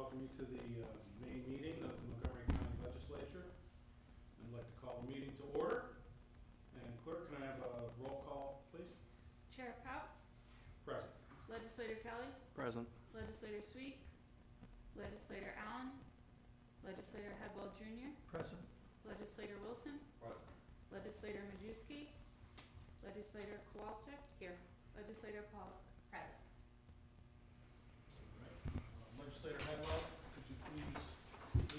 welcome you to the main meeting of the Montgomery County Legislature. I'd like to call the meeting to order. And clerk, can I have a roll call, please? Chair Pop, Present. Legislator Kelly, Present. Legislator Sweet, Legislator Allen, Legislator Hedwell Jr., Present. Legislator Wilson, Present. Legislator Majewski, Legislator Kowalczyk, here, Legislator Pollock, present. Legislator Hedwell, could you please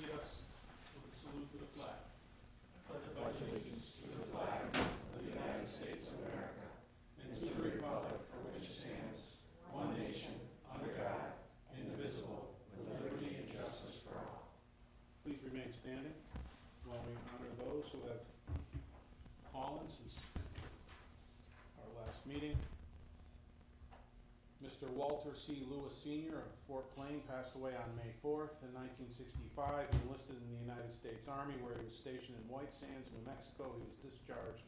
lead us with a salute to the flag? I pledge allegiance to the flag of the United States of America and to the republic for which it stands, one nation, under God, indivisible, with liberty and justice for all. Please remain standing while we honor those who have fallen since our last meeting. Mr. Walter C. Lewis Sr. of Fort Plain passed away on May 4th in 1965. He enlisted in the United States Army, where he was stationed in White Sands, New Mexico. He was discharged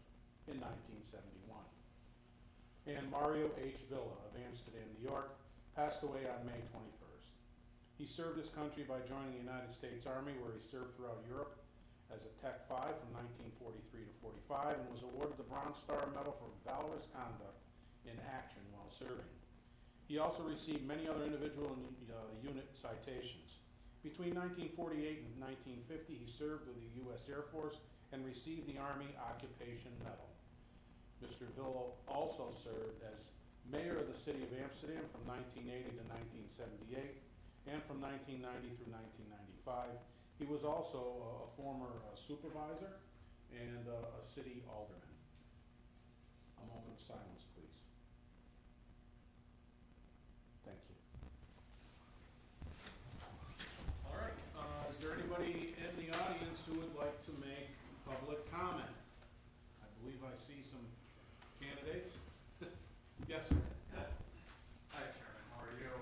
in 1971. And Mario H. Villa of Amsterdam, New York, passed away on May 21st. He served his country by joining the United States Army, where he served throughout Europe as a Tech 5 from 1943 to 45, and was awarded the Bronze Star Medal for valorous conduct in action while serving. He also received many other individual and unit citations. Between 1948 and 1950, he served with the U.S. Air Force and received the Army Occupation Medal. Mr. Villa also served as mayor of the city of Amsterdam from 1980 to 1978 and from 1990 through 1995. He was also a former supervisor and a city alderman. A moment of silence, please. Thank you. All right, is there anybody in the audience who would like to make public comment? I believe I see some candidates. Yes, sir. Hi, Chairman. How are you?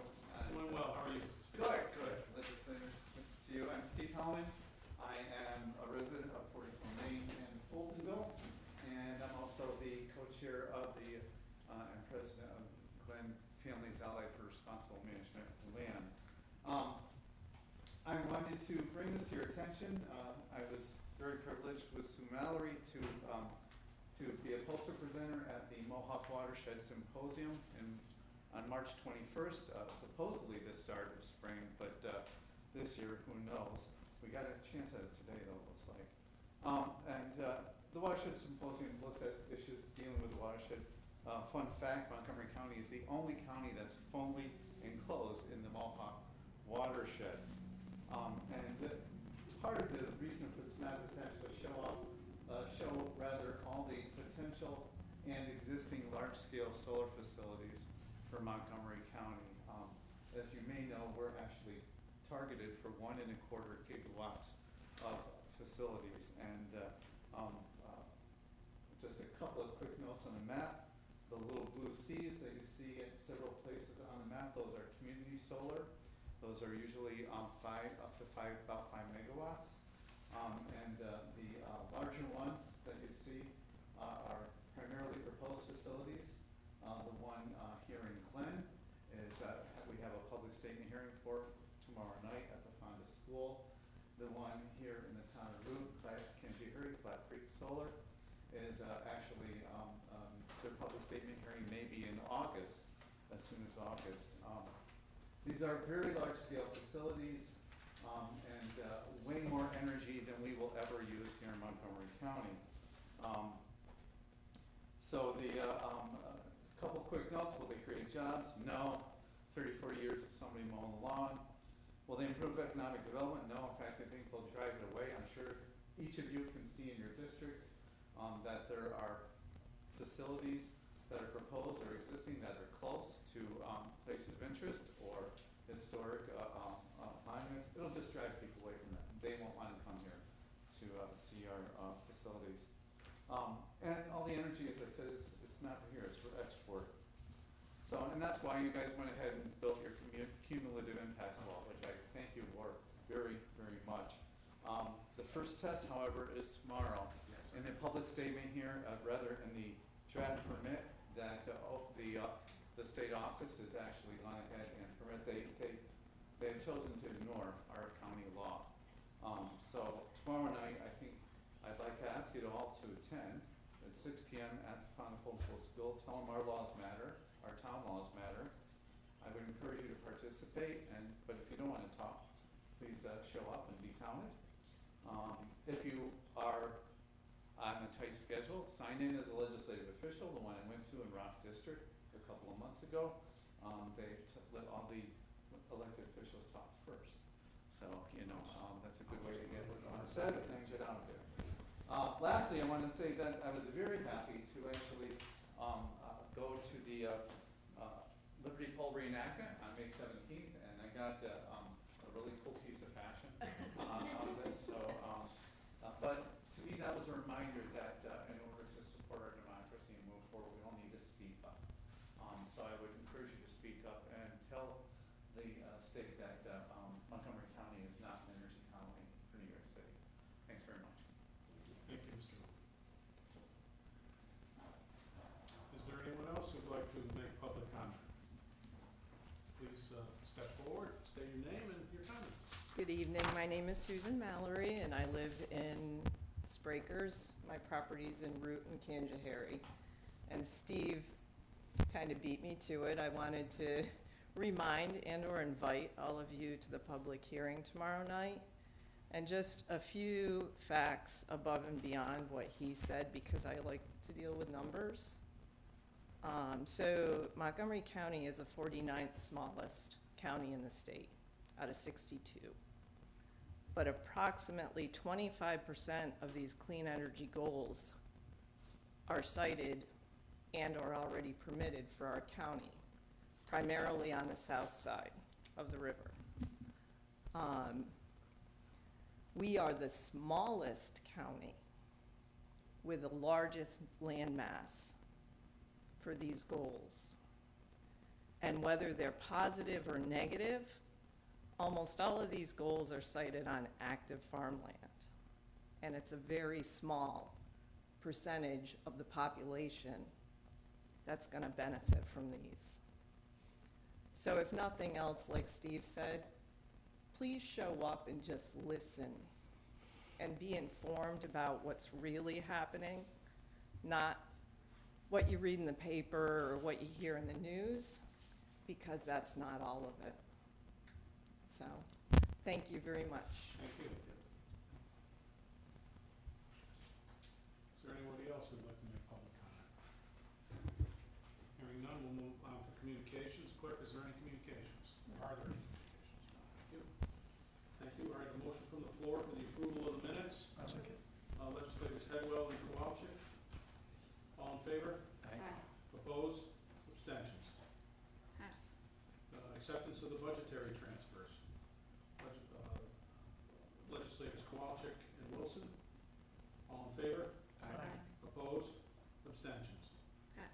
Doing well. How are you? Good. Legislators, good to see you. I'm Steve Hellman. I am a resident of 44 Main and Fultonville, and I'm also the co-chair of the and president of Glenn Families Allied for Responsible Management of Land. I wanted to bring this to your attention. I was very privileged with Sue Mallory to be a poster presenter at the Mohawk Watershed Symposium on March 21st, supposedly the start of spring, but this year, who knows? We got a chance at it today, though, it looks like. The Watershed Symposium looks at issues dealing with the watershed. Fun fact, Montgomery County is the only county that's fully enclosed in the Mohawk watershed. Part of the reason for this map is to actually show rather all the potential and existing large-scale solar facilities for Montgomery County. As you may know, we're actually targeted for 1.25 gigawatts of facilities. And just a couple of quick notes on the map. The little blue C's that you see at several places on the map, those are community solar. Those are usually about 5 megawatts. The larger ones that you see are primarily proposed facilities. The one here in Glen is we have a public statement hearing for tomorrow night at the Fonda School. The one here in the town of Root, Kanjihuri, Flat Creek Solar, is actually their public statement hearing may be in August, as soon as August. These are very large scale facilities and way more energy than we will ever use here in Montgomery County. So the couple quick notes: will they create jobs? No. 34 years of somebody mowing the lawn. Will they improve economic development? No. In fact, I think they'll drive it away. I'm sure each of you can see in your districts that there are facilities that are proposed or existing that are close to places of interest or historic monuments. It'll just drive people away from that. They won't want to come here to see our facilities. And all the energy, as I said, it's not for here, it's for export. So, and that's why you guys went ahead and built your cumulative impact wall, which I thank you for very, very much. The first test, however, is tomorrow. Yes. In the public statement here, rather in the draft permit that the state office has actually gone ahead and permit. they've chosen to ignore our county law. So tomorrow night, I think I'd like to ask you all to attend at 6 p.m. at the Pontopool School. Tell them our laws matter, our town laws matter. I would encourage you to participate, but if you don't want to talk, please show up and be counted. If you are on a tight schedule, sign in as a legislative official. The one I went to in Rock District a couple of months ago, they let all the elected officials talk first. So, that's a good way to get said and get out of there. Lastly, I want to say that I was very happy to actually go to the Liberty Pole reenactment on May 17th, and I got a really cool piece of fashion out of it. So, but to me, that was a reminder that in order to support our democracy and move forward, we all need to speak up. So I would encourage you to speak up and tell the state that Montgomery County is not an energy colony for New York City. Thanks very much. Thank you, Mr. Moore. Is there anyone else who'd like to make public comment? Please step forward, state your name and your comments. Good evening, my name is Susan Mallory and I live in Sprakers. My property's in Root and Kanjahari. And Steve kind of beat me to it. I wanted to remind and or invite all of you to the public hearing tomorrow night. And just a few facts above and beyond what he said, because I like to deal with numbers. So Montgomery County is the 49th smallest county in the state out of 62. But approximately 25% of these clean energy goals are cited and are already permitted for our county, primarily on the south side of the river. We are the smallest county with the largest land mass for these goals. And whether they're positive or negative, almost all of these goals are cited on active farmland. And it's a very small percentage of the population that's gonna benefit from these. So if nothing else, like Steve said, please show up and just listen and be informed about what's really happening, not what you read in the paper or what you hear in the news, because that's not all of it. So, thank you very much. Thank you. Is there anybody else who'd like to make public comment? Hearing none, we'll move on to communications. Clerk, is there any communications? Are there any communications? Thank you. Thank you. All right, a motion from the floor for the approval of the minutes. I'll second. Legislators Headwell and Kowalczyk. All in favor? Aye. Opposed? Abstentions? Pass. Acceptance of the budgetary transfers. Legislators Kowalczyk and Wilson. All in favor? Aye. Opposed? Abstentions? Pass.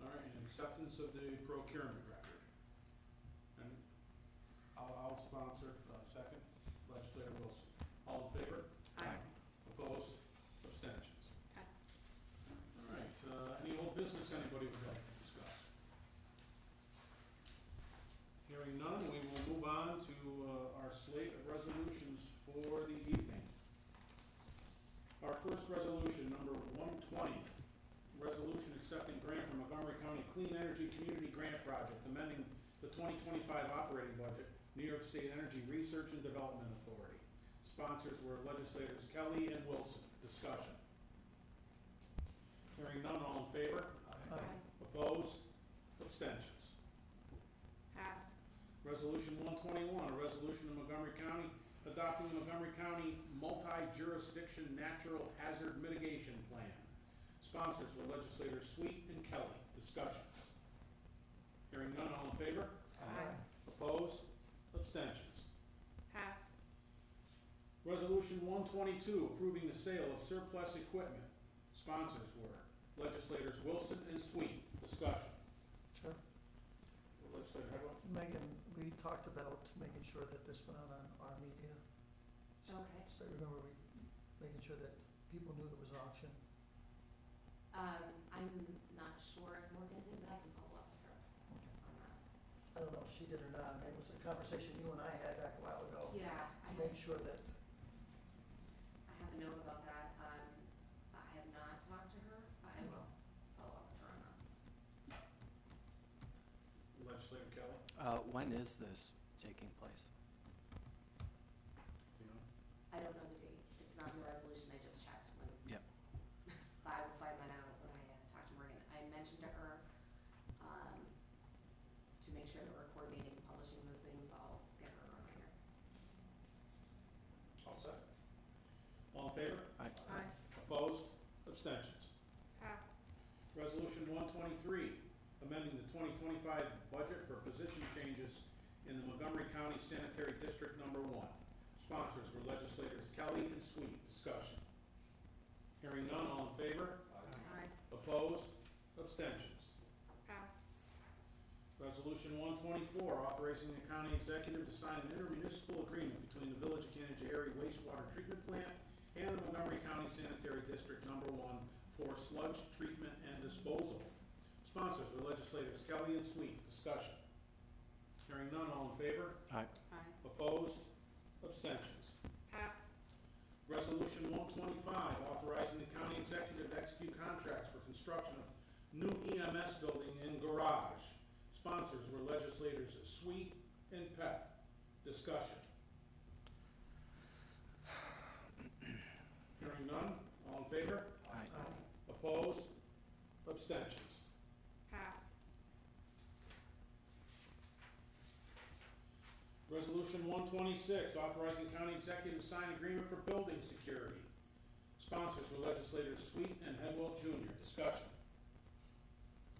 All right, and acceptance of the procurement record. And I'll sponsor, second, Legislator Wilson. All in favor? Aye. Opposed? Abstentions? Pass. All right, any old business anybody would like to discuss? Hearing none, we will move on to our slate of resolutions for the evening. Our first resolution, number 120, resolution accepting grant from Montgomery County Clean Energy Community Grant Project, amending the 2025 operating budget, New York State Energy Research and Development Authority. Sponsors were legislators Kelly and Wilson. Discussion. Hearing none, all in favor? Aye. Opposed? Abstentions? Pass. Resolution 121, a resolution of Montgomery County adopting the Montgomery County Multi-Jurisdiction Natural Hazard Mitigation Plan. Sponsors were legislators Sweet and Kelly. Discussion. Hearing none, all in favor? Aye. Opposed? Abstentions? Pass. Resolution 122, approving the sale of surplus equipment. Sponsors were legislators Wilson and Sweet. Discussion. Sure. Legislator Headwell? Megan, we talked about making sure that this went out on our media. Okay. So remember, making sure that people knew there was an auction. I'm not sure if Morgan did, but I can follow up with her on that. I don't know if she did or not, it was a conversation you and I had back a while ago. Yeah, To make sure that, I have a note about that. I have not talked to her. I will well, follow up with her on that. Legislator Kelly, When is this taking place? you know? I don't know the date. It's not in the resolution. I just checked when. Yep. But I will find that out when I talk to Morgan. I mentioned to her, to make sure that we're coordinating and publishing those things. I'll get her a reminder. All set? All in favor? Aye. Aye. Opposed? Abstentions? Pass. Resolution 123, amending the 2025 budget for position changes in the Montgomery County Sanitary District Number 1. Sponsors were legislators Kelly and Sweet. Discussion. Hearing none, all in favor? Aye. Opposed? Abstentions? Pass. Resolution 124, authorizing the county executive to sign an intermunicipal agreement between the Village of Canajoharie wastewater treatment plant and the Montgomery County Sanitary District Number 1 for sludge treatment and disposal. Sponsors were legislators Kelly and Sweet. Discussion. Hearing none, all in favor? Aye. Aye. Opposed? Abstentions? Pass. Resolution 125, authorizing the county executive to execute contracts for construction of new EMS building and garage. Sponsors were legislators Sweet and Peck. Discussion. Hearing none, all in favor? Aye. Opposed? Abstentions? Pass. Resolution 126, authorizing county executive to sign agreement for building security. Sponsors were legislators Sweet and Headwell Jr. Discussion.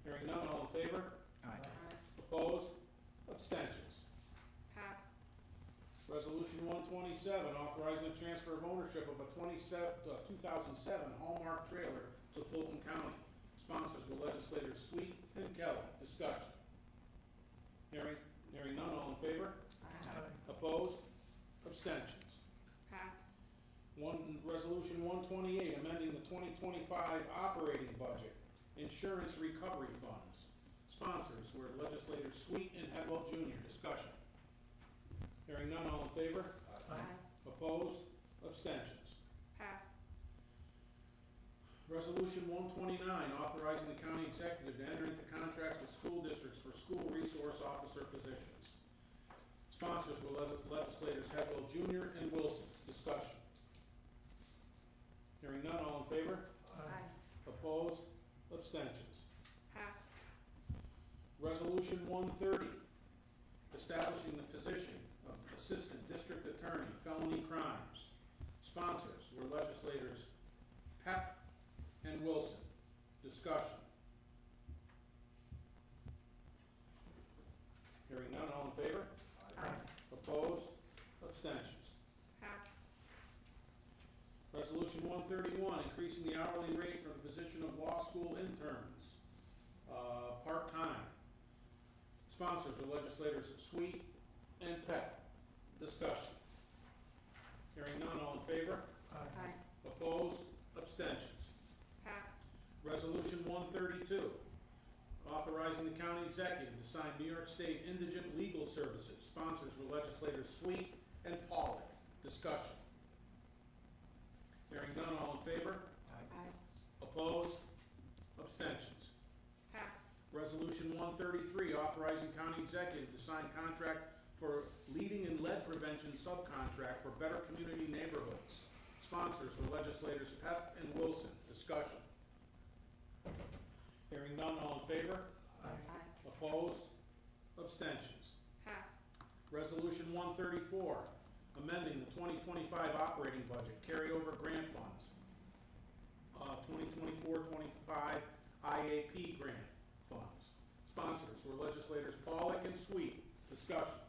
Hearing none, all in favor? Aye. Aye. Opposed? Abstentions? Pass. Resolution 127, authorizing the transfer of ownership of a 2007 Hallmark trailer to Fulton County. Sponsors were legislators Sweet and Kelly. Discussion. Hearing none, all in favor? Aye. Opposed? Abstentions? Pass. Resolution 128, amending the 2025 operating budget, insurance recovery funds. Sponsors were legislators Sweet and Headwell Jr. Discussion. Hearing none, all in favor? Aye. Opposed? Abstentions? Pass. Resolution 129, authorizing the county executive to enter into contracts with school districts for school resource officer positions. Sponsors were legislators Headwell Jr. and Wilson. Discussion. Hearing none, all in favor? Aye. Opposed? Abstentions? Pass. Resolution 130, establishing the position of Assistant District Attorney, Felony Crimes. Sponsors were legislators Peck and Wilson. Discussion. Hearing none, all in favor? Aye. Opposed? Abstentions? Pass. Resolution 131, increasing the hourly rate for the position of law school interns, part-time. Sponsors were legislators Sweet and Peck. Discussion. Hearing none, all in favor? Aye. Opposed? Abstentions? Pass. Resolution 132, authorizing the county executive to sign New York State indigent legal services. Sponsors were legislators Sweet and Pollock. Discussion. Hearing none, all in favor? Aye. Opposed? Abstentions? Pass. Resolution 133, authorizing county executive to sign contract for leading in lead prevention subcontract for Better Community Neighborhoods. Sponsors were legislators Peck and Wilson. Discussion. Hearing none, all in favor? Aye. Opposed? Abstentions? Pass. Resolution 134, amending the 2025 operating budget, carryover grant funds. 2024-25 IAP grant funds. Sponsors were legislators Pollock and Sweet. Discussion.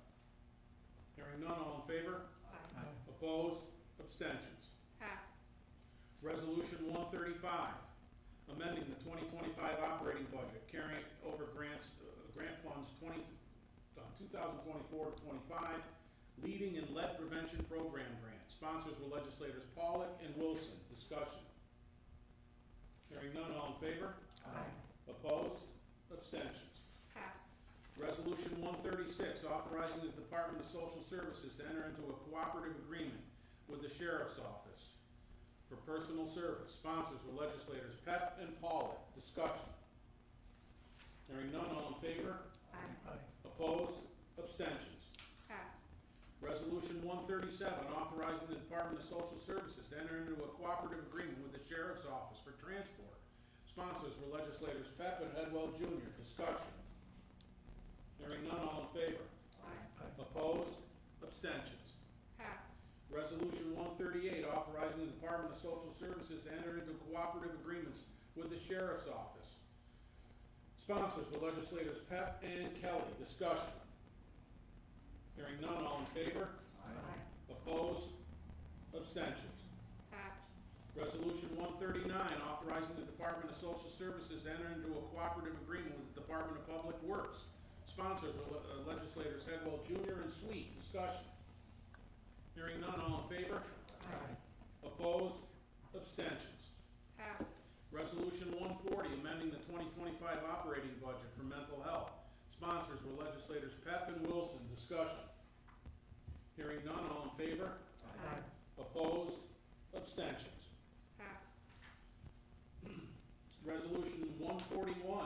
Hearing none, all in favor? Aye. Opposed? Abstentions? Pass. Resolution 135, amending the 2025 operating budget, carrying over grants, grant funds 2024-25, leading in lead prevention program grant. Sponsors were legislators Pollock and Wilson. Discussion. Hearing none, all in favor? Aye. Opposed? Abstentions? Pass. Resolution 136, authorizing the Department of Social Services to enter into a cooperative agreement with the Sheriff's Office for personal service. Sponsors were legislators Pep and Pollitt. Discussion. Hearing none, all in favor? Aye. Opposed? Abstentions? Pass. Resolution 137, authorizing the Department of Social Services to enter into a cooperative agreement with the Sheriff's Office for transport. Sponsors were legislators Pep and Hedwell Jr. Discussion. Hearing none, all in favor? Aye. Opposed? Abstentions? Pass. Resolution 138, authorizing the Department of Social Services to enter into cooperative agreements with the Sheriff's Office. Sponsors were legislators Pep and Kelly. Discussion. Hearing none, all in favor? Aye. Opposed? Abstentions? Pass. Resolution 139, authorizing the Department of Social Services to enter into a cooperative agreement with the Department of Public Works. Sponsors were legislators Hedwell Jr. and Sweet. Discussion. Hearing none, all in favor? Aye. Opposed? Abstentions? Pass. Resolution 140, amending the 2025 operating budget for mental health. Sponsors were legislators Pep and Wilson. Discussion. Hearing none, all in favor? Aye. Opposed? Abstentions? Pass. Resolution 141,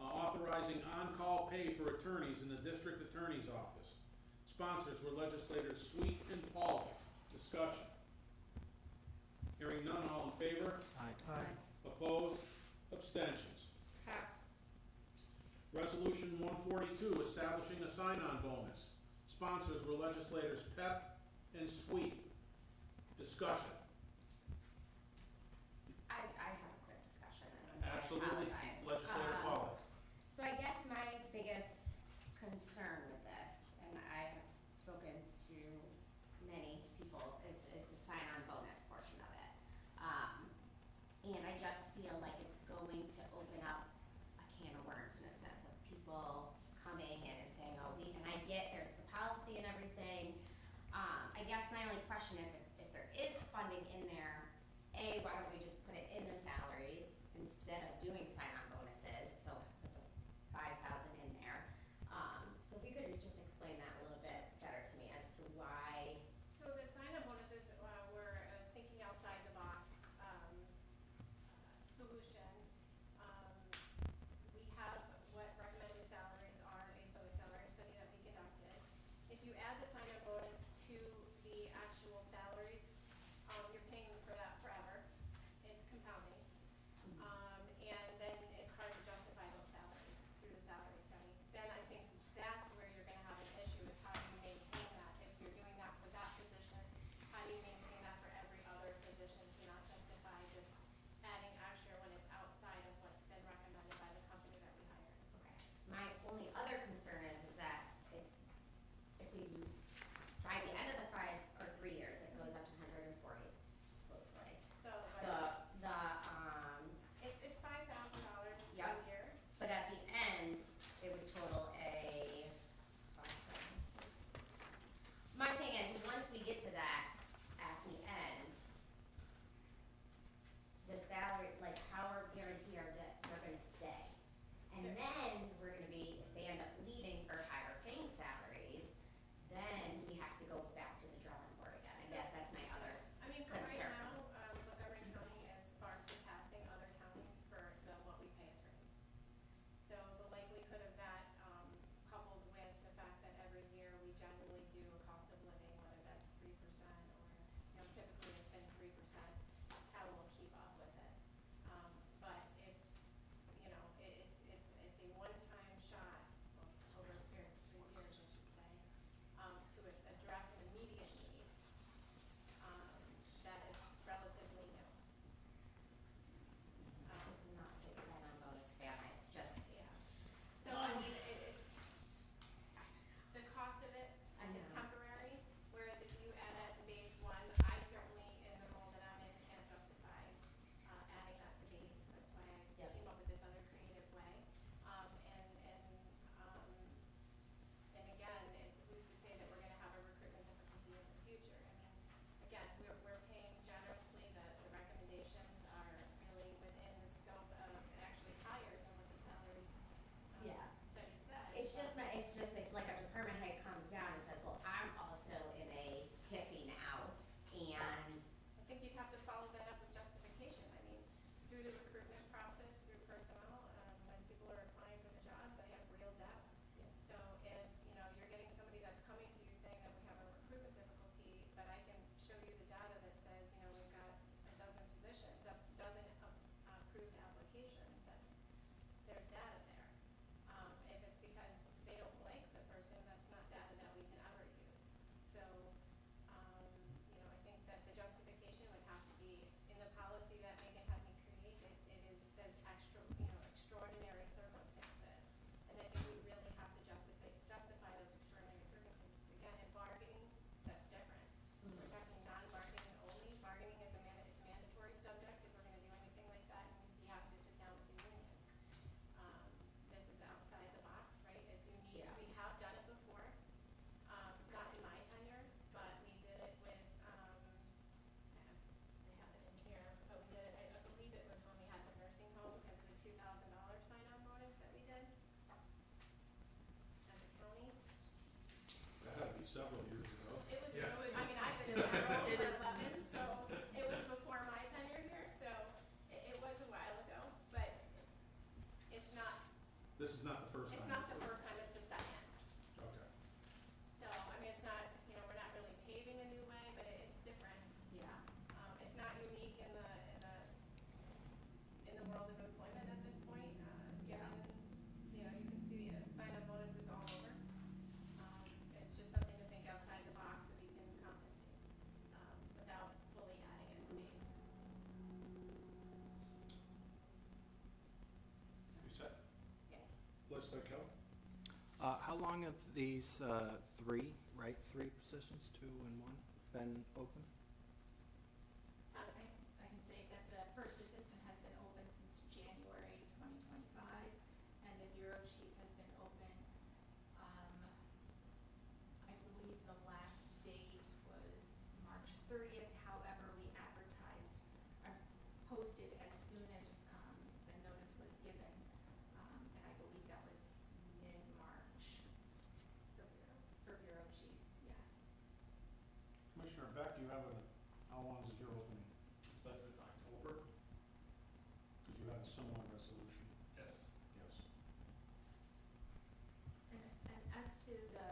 authorizing on-call pay for attorneys in the District Attorney's Office. Sponsors were legislators Sweet and Paul. Discussion. Hearing none, all in favor? Aye. Aye. Opposed? Abstentions? Pass. Resolution 142, establishing a sign-on bonus. Sponsors were legislators Pep and Sweet. Discussion. I have a quick discussion, and I Absolutely. apologize. Legislator Pollock. So I guess my biggest concern with this, and I have spoken to many people, is the sign-on bonus portion of it. And I just feel like it's going to open up a can of worms in a sense of people coming in and saying, oh, and I get there's the policy and everything. I guess my only question, if there is funding in there, A, why don't we just put it in the salaries instead of doing sign-on bonuses, so put the 5,000 in there. So if you could just explain that a little bit better to me as to why. So the sign-up bonuses, we're thinking outside the box solution. We have what recommended salaries are based on the salary study that we conducted. If you add the sign-up bonus to the actual salaries, you're paying for that forever. It's it's just if like a department head comes down and says, well, I'm also in a tipping out, and I think you'd have to follow that up with justification. I mean, through the recruitment process, through personnel, when people are applying for the jobs, I have real data. Yeah. So if, you're getting somebody that's coming to you saying that we have a recruitment difficulty, but I can show you the data that says, we've got a dozen positions, a dozen approved applications, there's data there. If it's because they don't like the person, that's not data that we can ever use. So, I think that the justification would have to be in the policy that Megan had me create. Says extraordinary circumstances, and I think we really have to justify those extraordinary circumstances. Again, in bargaining, that's different. We're talking non-bargaining only. Bargaining is it's a mandatory subject if we're going to do anything like that, and we have to sit down with the unions. This is outside the box, right? It's unique. Yeah. We have done it before, not in my tenure, but we did it with, I have it in here, but we did it, I believe it was when we had the nursing home. It was a $2,000 sign-on bonus that we did as a county. That had to be several years ago. I mean, I've been in that role for 11, so it was before my tenure here, so it was a while ago, but it's not, This is not the first time. it's not the first time, it's the second. Okay. So, I mean, it's not, we're not really paving a new way, but it's different. yeah. It's not unique in the world of employment at this point. Yeah. You can see sign-up bonuses all over. It's just something to think outside the box so we can compensate without fully adding it to base. You set? Yes. Let's let go. How long have these three positions, 2 and 1, been open? I can say that the first assistant has been open since January 2025, and the bureau chief has been open, I believe the last date was March 30th. However, we advertised, posted as soon as the notice was given, and I believe that was in March. For bureau chief, yes. Commissioner Beck, you have how long is your opening? That's it's October. Because you have a similar resolution. Yes. Yes. And as to the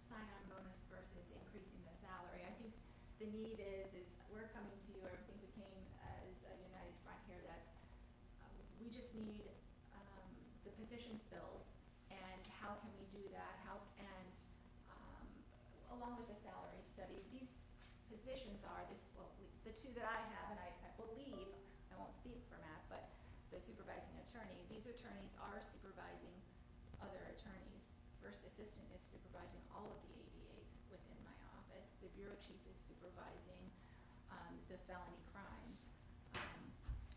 sign-on bonus versus increasing the salary, I think the need is we're coming to you, I think we came as a united front here that we just need the positions filled, and how can we do that? Along with the salary study, these positions are, the two that I have, and I believe, I won't speak for Matt, but the supervising attorney, these attorneys are supervising other attorneys. First assistant is supervising all of the ADAs within my office. The bureau chief is supervising the felony crimes.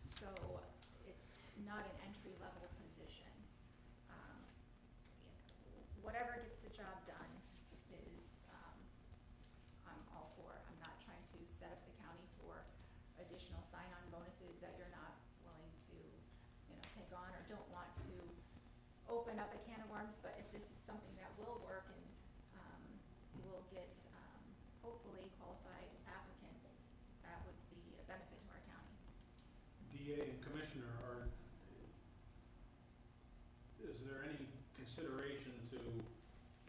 So it's not an entry-level position. Whatever gets the job done is, I'm all for. I'm not trying to set up the county for additional sign-on bonuses that you're not willing to, take on or don't want to open up a can of worms. But if this is something that will work and will get hopefully qualified applicants, that would be a benefit to our county. DA and Commissioner, is there any consideration to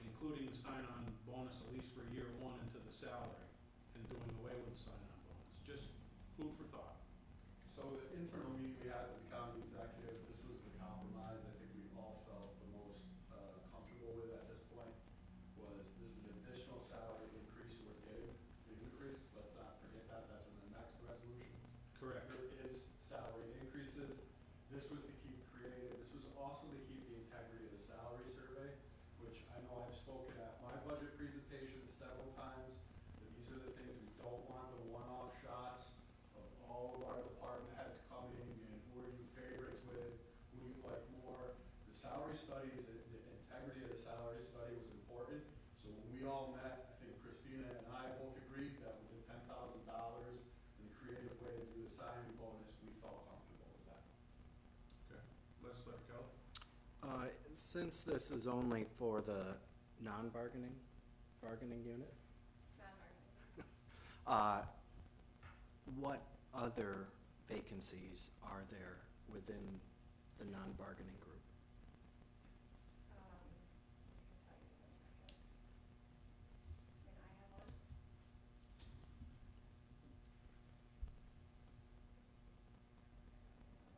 including the sign-on bonus at least for year 1 into the salary and doing away with the sign-on bonus? Just food for thought. So the internal meeting we had with the county executive, this was the compromise I think we all felt the most comfortable with at this point, was this is an additional salary increase we're getting, the increase, let's not forget that, that's in the next resolution. Correct. There is salary increases. This was to keep creative, this was also to keep the integrity of the salary survey, which I know I've spoken at my budget presentations several times, that these are the things we don't want, the one-off shots of all of our department heads coming and who are you favorites with, who do you like more. The salary studies, the integrity of the salary study was important. So when we all met, I think Christina and I both agreed that with the $10,000 and the creative way to do the signing bonus, we felt comfortable with that. Okay. Let's let go. Since this is only for the non-bargaining, bargaining unit, Non-bargaining. what other vacancies are there within the non-bargaining group? I can tell you in a second. I mean, I have one.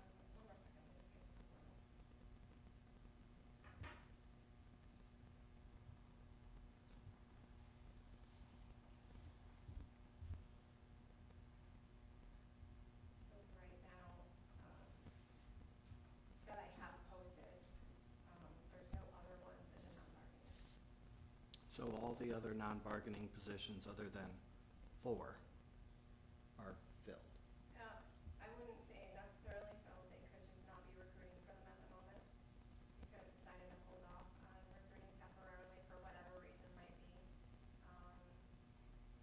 One more second, let me just get to the portal. So right now, that I have posted, there's no other ones in the non-bargaining. So all the other non-bargaining positions other than 4 are filled? I wouldn't say necessarily filled, they could just not be recruiting for them at the moment. They could have decided to hold off on recruiting temporarily for whatever reason might be.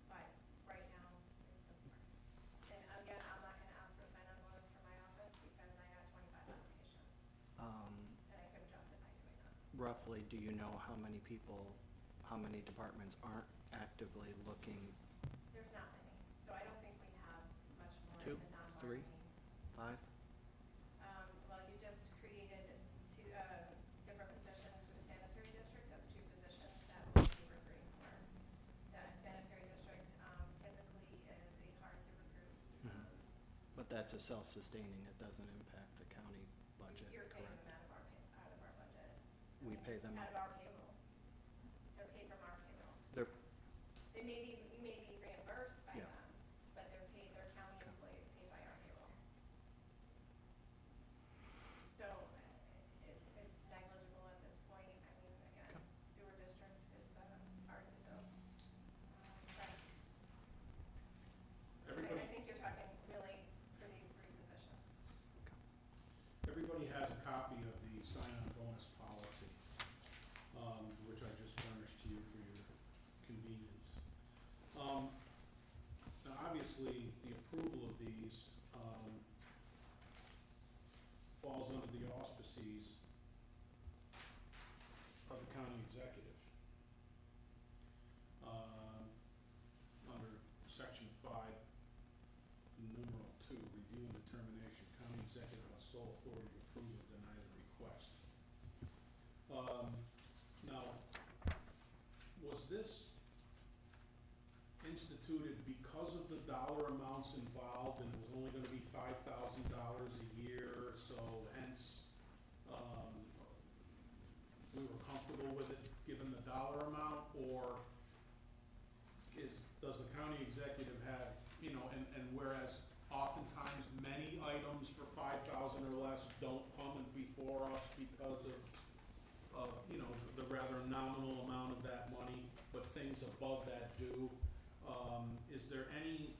But right now, it's the 4. And again, I'm not gonna ask for a sign-on bonus for my office because I got 25 applications, and I could adjust it by doing that. Roughly, do you know how many people, how many departments aren't actively looking? There's not many, so I don't think we have much more 2, in the 3, non-bargaining. 5? Well, you just created 2, different positions for the sanitary district, that's 2 positions that we'll be recruiting for. The sanitary district, typically is a hard to recruit. Mhm. But that's a self-sustaining, it doesn't impact the county budget, You're paying correct? them out of our budget. We pay them Out of our payroll. They're paid from our payroll. They're, You may be reimbursed by Yeah. them, but they're county Okay. employees paid by our payroll. So, it's negligible at this point. I mean, again, Okay. sewer district is, hard to fill. But Everybody, I think you're talking really for these 3 positions. everybody has a copy of the sign-on bonus policy, which I just furnished to you for your convenience. Now, obviously, the approval of these, falls under the auspices of the county executive. Under section 5, numeral 2, review and determination, county executive has sole authority to approve or deny the request. Now, was this instituted because of the dollar amounts involved, and it was only gonna be $5,000 a year, so hence, we were comfortable with it, given the dollar amount, or does the county executive have, and whereas oftentimes many items for 5,000 or less don't come before us because of, the rather nominal amount of that money, but things above that do. Is there anybody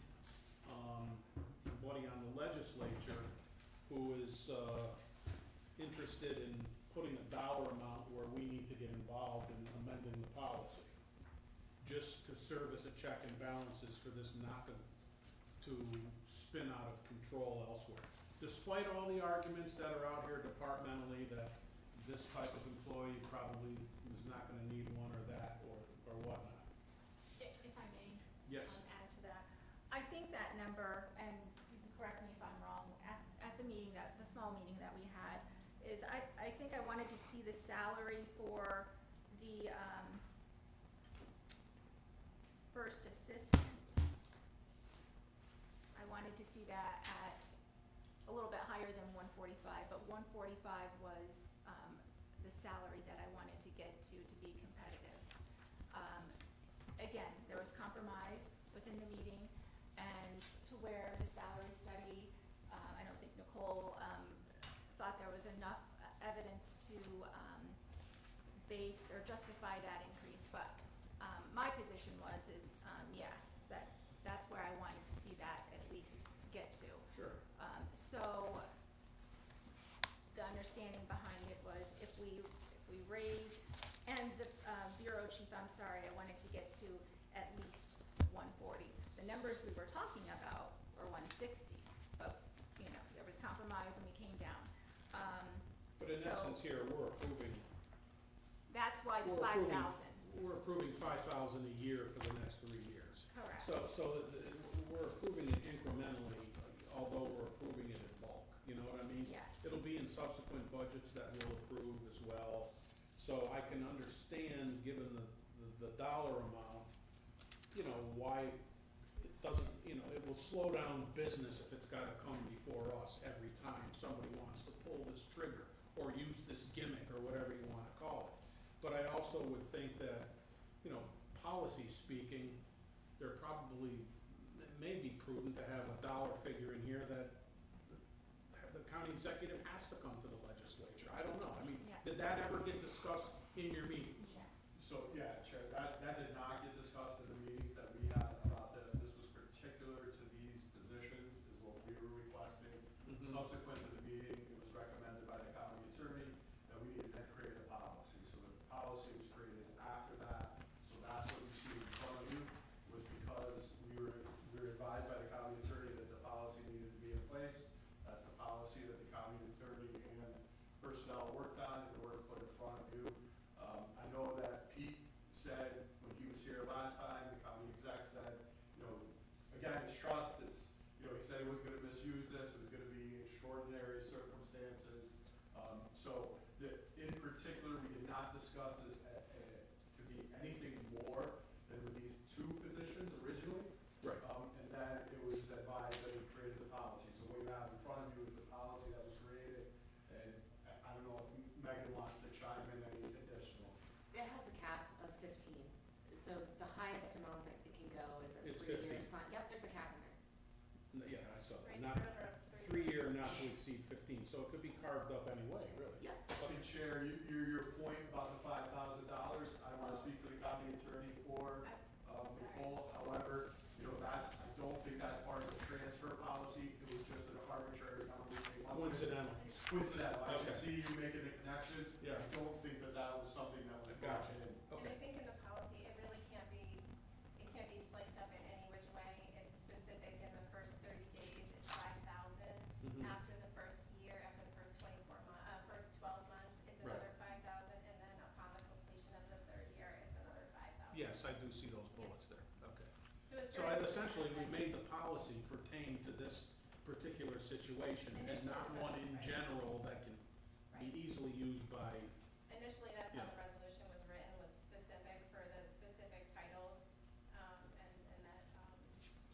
on the legislature who is, interested in putting a dollar amount where we need to get involved in amending the policy? Just to serve as a check and balances for this not to spin out of control elsewhere. Despite all the arguments that are out here departmentally that this type of employee probably is not gonna need one or that or whatnot. If I may. Yes. Add to that. I think that number, and you can correct me if I'm wrong, at the meeting, the small meeting that we had, is I think I wanted to see the salary for the, first assistant. I wanted to see that at a little bit higher than 145, but 145 was, the salary that I wanted to get to be competitive. Again, there was compromise within the meeting, and to where the salary study, I don't think Nicole, thought there was enough evidence to, base or justify that increase, but, my position is, yes, that's where I wanted to see that at least get to. Sure. So, the understanding behind it was if we raise, and the, bureau chief, I'm sorry, I wanted to get to at least 140. The numbers we were talking about were 160, but, there was compromise and we came down. But in So- essence here, we're approving by we're five approving- thousand. We're approving 5,000 a year for the next 3 years. Correct. So we're approving it incrementally, although we're approving it in bulk, you know what I mean? Yes. It'll be in subsequent budgets that we'll approve as well. So I can understand, given the dollar amount, you know, why it doesn't, you know, it will slow down business if it's gotta come before us every time somebody wants to pull this trigger or use this gimmick or whatever you wanna call it. But I also would think that, you know, policy speaking, there probably, it may be prudent to have a dollar figure in here that the county executive has to come to the legislature. I don't know. I mean, Yeah. did that ever get discussed in your meetings? So, yeah, Chair, that did not get discussed in the meetings that we had about this. This was particular to these positions, is what we were requesting. Mhm. Subsequent to the meeting, it was recommended by the county attorney that we needed to create a policy. So the policy was created after that. So that's what you see in front of you, was because we were advised by the county attorney that the policy needed to be in place. That's the policy that the county attorney and personnel worked on in order to put in front of you. I know that Pete said, when he was here last time, the county exec said, you know, again, it's trust, it's, you know, he said he wasn't gonna misuse this, it was gonna be extraordinary circumstances. In particular, we did not discuss this to be anything more than with these 2 positions originally. Right. And then it was advised that he created the policy. So what you have in front of you is the policy that was created, and I don't know if Megan wants to chime in any additional. It has a cap of 15, so the highest amount that it can go is a It's 3-year 15. sign. Yep, there's a cap in there. Yeah, I saw that. Right, Not, number of 3-year not to exceed 15, so it could be carved up anyway, really. Yep. And Chair, your point about the $5,000, I don't want to speak for the county attorney or Nicole. However, you know, I don't think that's part of the transfer policy. It was just an arbitrary number. they came up with. Coincidental. Coincidental. I can Okay. see you making the connection. Yeah. I don't think that was something that was brought Gotcha. in. And I Okay. think in the policy, it really can't be sliced up in any which way. It's specific in the first 30 days, it's 5,000. Mhm. After the first year, after the first first 12 months, it's Right. another 5,000, and then upon the completion of the third year, it's another 5,000. Yes, I do see those bullets there. Okay. So it's So very essentially, we specific. made the policy pertain to this particular situation and not one in Right. general that can be Right. easily used by, Initially, that's how Yeah. the resolution was written, was specific for the specific titles, and that,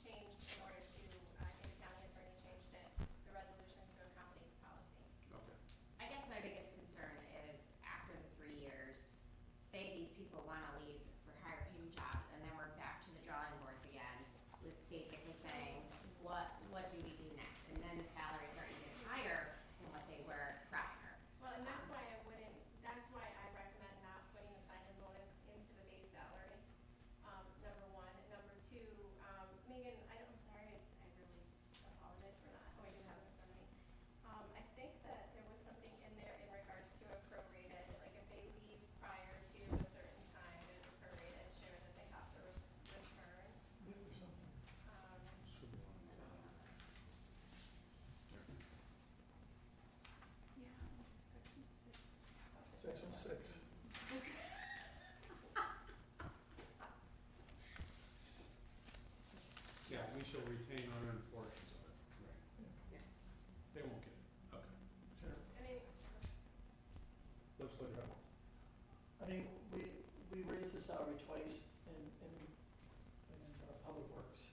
changed in order to, I think the county attorney changed it, the resolution to accommodate the policy. okay. I guess my biggest concern is after the 3 years, say these people wanna leave for higher paying jobs, and then we're back to the drawing boards again with basically saying, what do we do next? And then the salaries are even higher than what they were prior. Well, and that's why I recommend not putting the sign-in bonus into the base salary, number one. Number two, Megan, I'm sorry, I really apologize for not, I do have it in front of me. I think that there was something in there in regards to a prorated, like if they leave prior to a certain time, there's a prorated share that they have to return. There was something. Should be one. Section 6. Yeah, we shall retain unearned portions of it. Right. Yes. They won't get it. Okay. Sure. I mean, Legislator Hubble. I mean, we raised the salary twice in Public Works,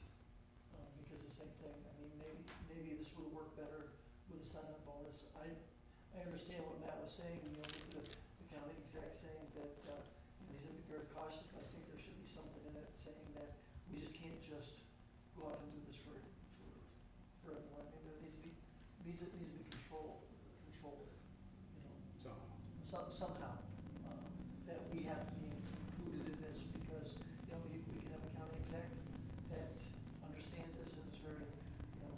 because the same thing, I mean, maybe this would work better with a sign-on bonus. I understand what Matt was saying, you know, with the county exec saying that, you know, he's gonna be very cautious, but I think there should be something in it saying that we just can't just go off and do this for everyone. I mean, there needs to be control, you know, somehow, that we have to be included in this, because, you know, we can have a county exec that understands this and is very, you know,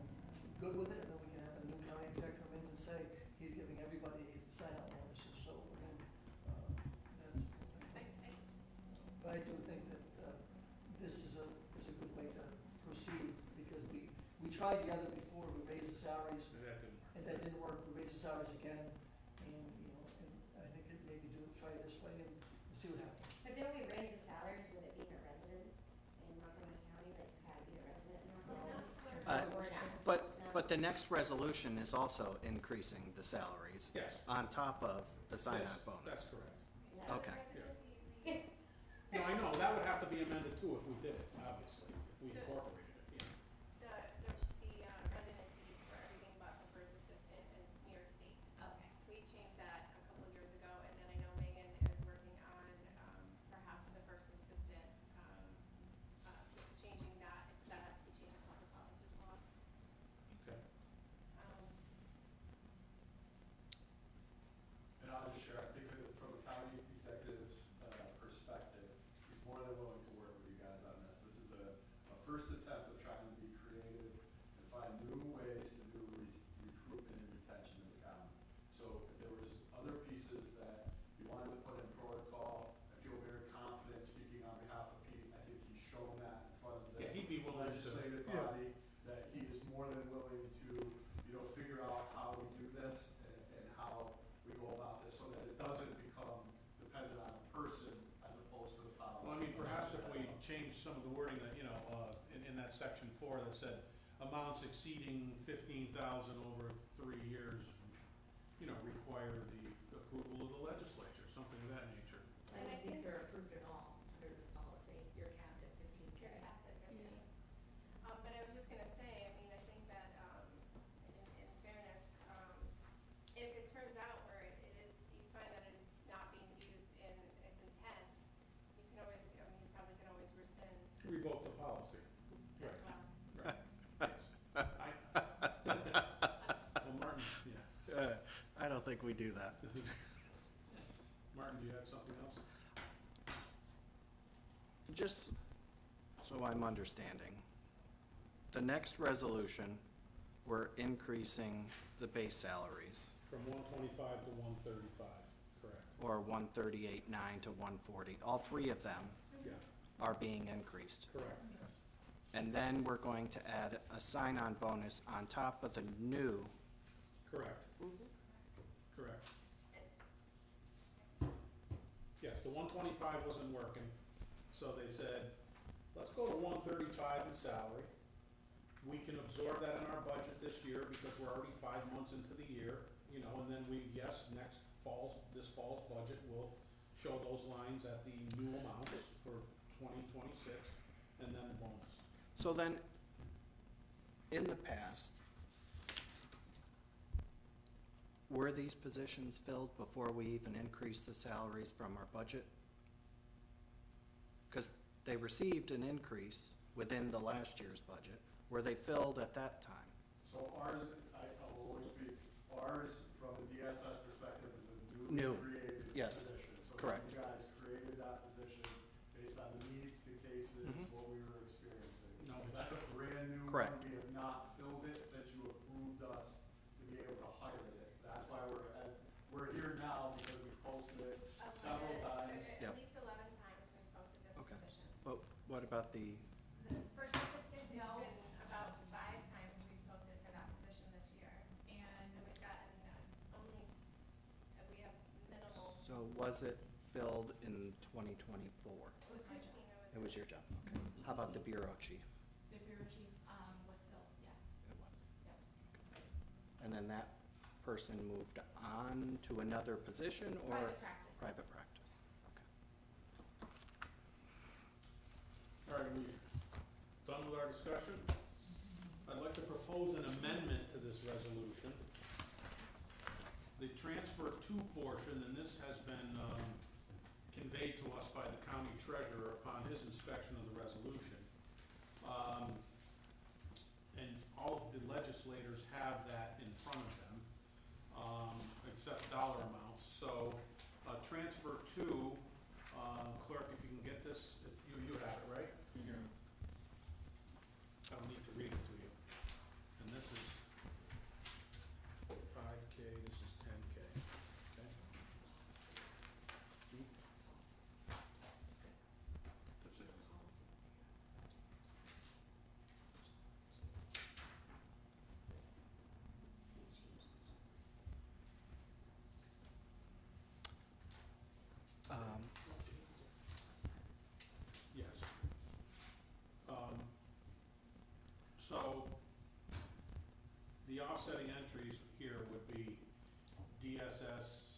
good with it, and then we can have a new county exec come in and say, he's giving everybody sign-on bonuses, so, I mean, but I do think that, this is a good way to proceed, because we tried the other before, we raised the salaries, And that didn't work. and that didn't work, we raised the salaries again, and, you know, and I think that maybe try this way and see what happens. But the next resolution is also increasing the salaries Yes. on top of the sign-on Yes, bonus. that's correct. Okay. No, I know, that would have to be amended too if we did it, obviously, if we incorporated it, yeah. The residency for everything but the first assistant is New York State. Okay. We changed that a couple of years ago, and then I know Megan is working on, perhaps the first assistant, changing that, if that has to be changed in public policy as well. Okay. And I'll just share, I think that from the county executive's perspective, he's more than willing to work with you guys on this. This is a first attempt of trying to be creative and find new ways to do recruitment and retention in the county. So if there was other pieces that you wanted to put in protocol, I feel very confident speaking on behalf of Pete. I think he's shown that in front of Yeah, this he'd be willing to. legislative Yeah. body, that he is more than willing to, figure out how we do this and how we go about this so that it doesn't become dependent on a person as opposed to the policy. Well, I mean, perhaps if we change some of the wording that, in that section 4 that said amounts exceeding 15,000 over 3 years, require the approval of the legislature, something of that nature. I don't think they're approved at all under this policy. You're capped at 15K. You're capped at 15. But I was just gonna say, I mean, I think that, in fairness, if it turns out where it is, you find that it is not being used in its intent, you can always, you probably can always rescind Revoke the policy. as Right. well. Right, yes. Well, Martin, yeah. I don't think we do that. Martin, do you have something else? Just so I'm understanding, the next resolution, we're increasing the base salaries, From 125 to 135, correct. or 138.9 to 140. All three of them Yeah, are being increased. correct. And then we're going to add a sign-on bonus on top of the new. Correct. Correct. Yes, the 125 wasn't working, so they said, let's go to 135 in salary. We can absorb that in our budget this year because we're already 5 months into the year, and then this fall's budget will show those lines at the new amounts for 2026, and then the bonus. So then, in the past, were these positions filled before we even increased the salaries from our budget? Because they received an increase within the last year's budget. Were they filled at that time? So ours, I will always speak, ours from the DSS perspective is a New. newly created Yes. position. So Correct. you guys created that position based on the needs, the cases, Mhm. what we were experiencing. No, it's That's a brand new one. Correct. We have not filled it since you approved us to be able to hire it. That's why we're here now because we posted it several times. Yep. At least 11 times we've posted this Okay. position. But what about the, The first assistant, it's been about 5 times we've posted for that position this year. And we've gotten we have minimal. so was it filled in 2024? It was my job. Christina It was your job, okay. How about the bureau chief? The bureau chief, was filled, yes. It was. Yep. And then that person moved on to another position or? Private practice. Private practice, okay. All right, we done with our discussion? I'd like to propose an amendment to this resolution. The transfer to portion, and this has been conveyed to us by the county treasurer upon his inspection of the resolution. And all of the legislators have that in front of them, except dollar amounts. So, transfer to, clerk, if you can get this, you have it, right? Here. I don't need to read it to you. And this is 5K, this is 10K, okay? That's it. offsetting entries here would be DSS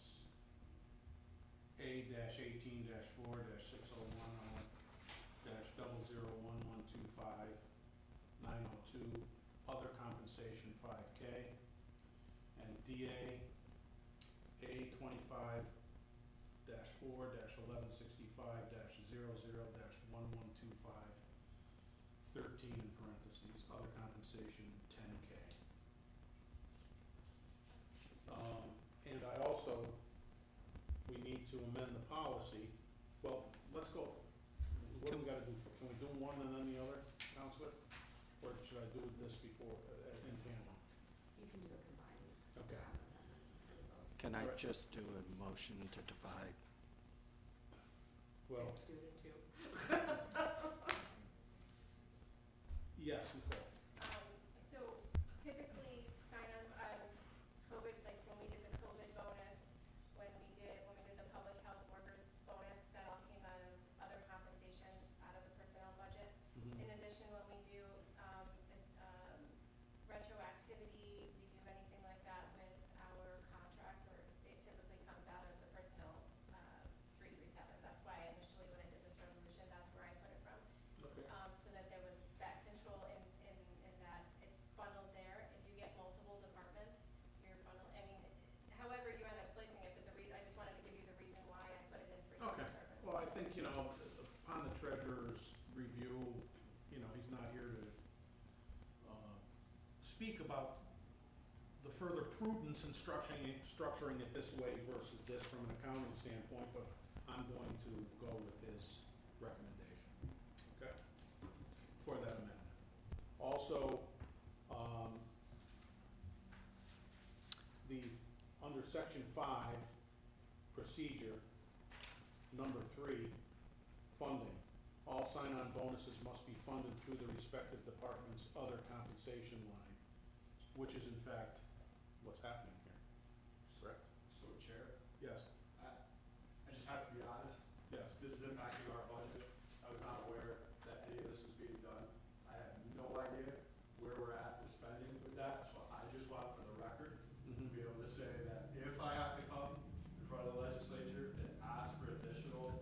A-18-4-601-00125-902, other compensation 5K, and DA A25-4-1165-00-1125-13 in parentheses, other compensation 10K. And I also, we need to amend the policy. Well, let's go. What do we gotta do? Can we do one and then the other, Counselor? Or should I do this before, in tandem? You can do it combined. Okay. Can I Alright. just do a motion to divide? Well, Do it in two. yes, Nicole. So typically, COVID, like when we did the COVID bonus, when we did the public health workers bonus, that all came out of other compensation, out of the personnel budget. Mhm. In addition, when we do, retroactivity, we do anything like that with our contracts, or it typically comes out of the personnel, 337. That's why initially when I did this resolution, that's where I put it from. Okay. So that there was that control in that it's funneled there. If you get multiple departments, you're funneled, I mean, however you end up slicing it, but I just wanted to give you the reason why I put it in free Okay. service. Well, I think, upon the treasurer's review, he's not here to speak about the further prudence in structuring it this way versus this from an accounting standpoint, but I'm going to go with his recommendation, okay, for that amendment. Also, under section 5, procedure, number 3, funding. All sign-on bonuses must be funded through the respective department's other compensation line, which is in fact what's happening here. Correct? So, Chair, Yes. I just have to be honest, Yes. this is impacting our budget. I was not aware that any of this was being done. I have no idea where we're at with spending with that, so I just want for the record to be able to say that if I have to come in front of the legislature and ask for additional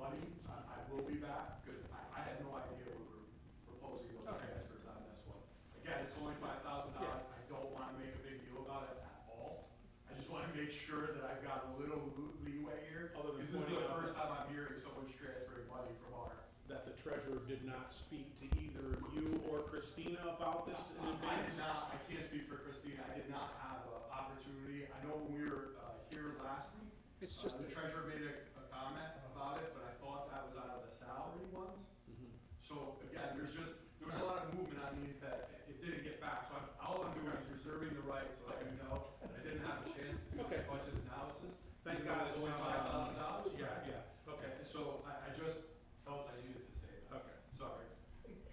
money, I will be back, because I had no idea we were proposing those Okay. transfers on this one. Again, it's only $5,000. I don't want to make a big deal about it at all. I just want to make sure that I've got a little leeway here, Other than because this is pointing the out first time I'm hearing someone's transferring money from our. that the treasurer did not speak to either you or Christina about this in I advance? did not, I can't speak for Christina, I did not have an opportunity. I know when we were here last week, It's just, the treasurer made a comment about it, but I thought that was out of the salary ones. Mhm. So again, there was a lot of movement on these that it didn't get back, so all I'm doing is reserving the right to let you know. I didn't have a chance to do Okay. this budget analysis. Thank even though God it's it's only not on. $5,000. Yeah, okay, So I just felt I needed to say that. okay. Sorry.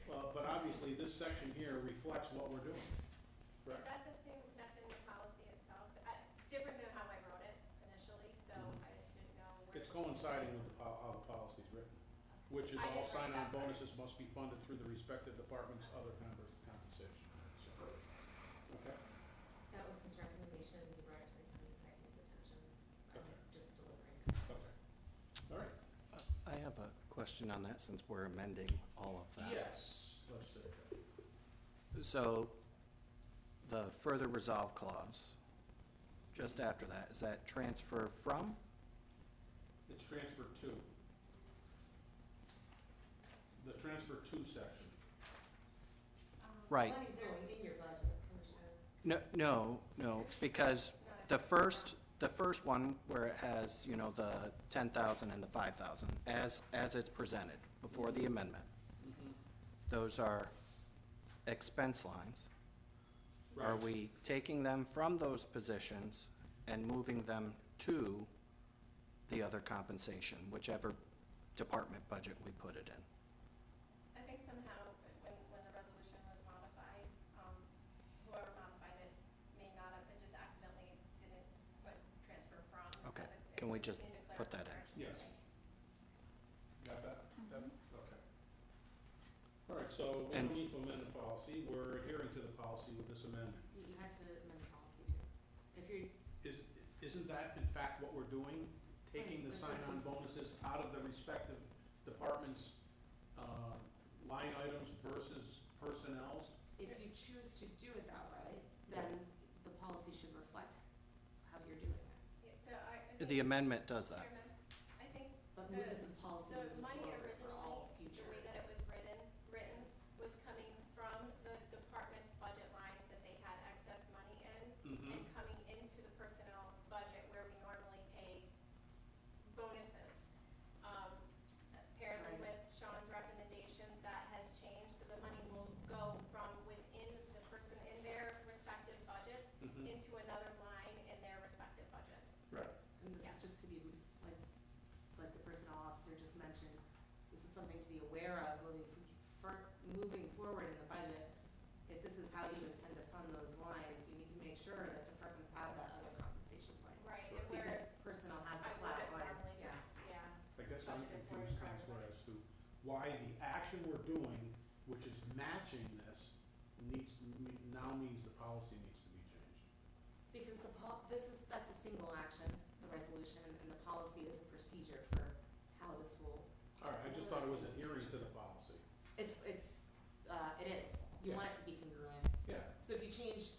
Well, but obviously, this section here reflects what we're doing, Is correct? that the same, that's in the policy itself? It's different than how I wrote it initially, so I just didn't know where. It's coinciding with how the policy's written, which is I all didn't write sign-on that part. bonuses must be funded through the respective department's other compensation. So, okay, That was his recommendation, he brought it to the county executive's attention. Okay. Just delivering. okay. All right. I have a question on that since we're amending all of that. Yes, let's say that. So, the further resolve clause, just after that, is that transfer from? It's transfer 2. The transfer 2 section. Right. Money's going in your budget, Commissioner. No, because the first one where it has, the 10,000 and the 5,000, as it's presented before the amendment, those are expense lines. Are Right. we taking them from those positions and moving them to the other compensation, whichever department budget we put it in? I think somehow, when the resolution was modified, whoever modified it may not have, it just accidentally didn't put transfer from. Okay. as a- Can we it's just need to put that in? clarify correction, I Yes. think. Got that? Okay. All All right, so we And- don't need to amend the policy, we're adhering to the policy with this amendment. You had to amend the policy too. If you're, Isn't that in fact what we're doing? Taking the Right, but this sign-on is- bonuses out of the respective departments' line items versus personnel's? if you choose to do it that way, then the policy should reflect how you're doing it. The amendment does that. Chairman, I think But The- this is policy the moving money forward for all originally, future. the way that it was written was coming from the department's budget lines that they had excess money in, Mm-hmm. and coming into the personnel budget where we normally pay bonuses. Apparently with Sean's recommendations, that has changed, so the money will go from within the person in their respective budgets Mhm. into another line in their respective budgets. Right. And this Yeah. is just to be, like the personnel officer just mentioned, this is something to be aware of, moving forward in the budget. If this is how you intend to fund those lines, you need to make sure that departments have that other compensation plan. Right, and Because whereas personnel has I a would flat have line, normally yeah. just, yeah. I guess I'm Budgeted for confused, it for Counselor, everybody. as to why the action we're doing, which is matching this, now means the policy needs to be changed. Because that's a single action, the resolution, and the policy is a procedure for how this will. All right, I just thought it was adhering to the policy. It is, you Yeah. want it to be congruent. Yeah. So if you change,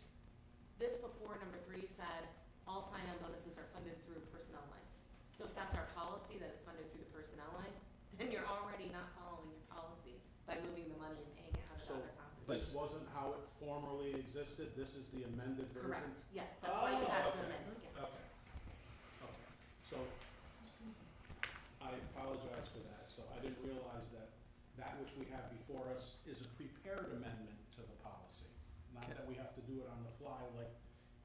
this before number 3 said, all sign-on bonuses are funded through personnel line. So if that's our policy, that it's funded through the personnel line, then you're already not following your policy by moving the money and paying it out of So other compensation. this wasn't how it formerly existed, this is the amended version? Correct, yes, that's why you have to Oh, okay. amend it, yeah. Okay, okay. So, I apologize for that, so I didn't realize that which we have before us is a prepared amendment to the policy. Not Okay. that we have to do it on the fly like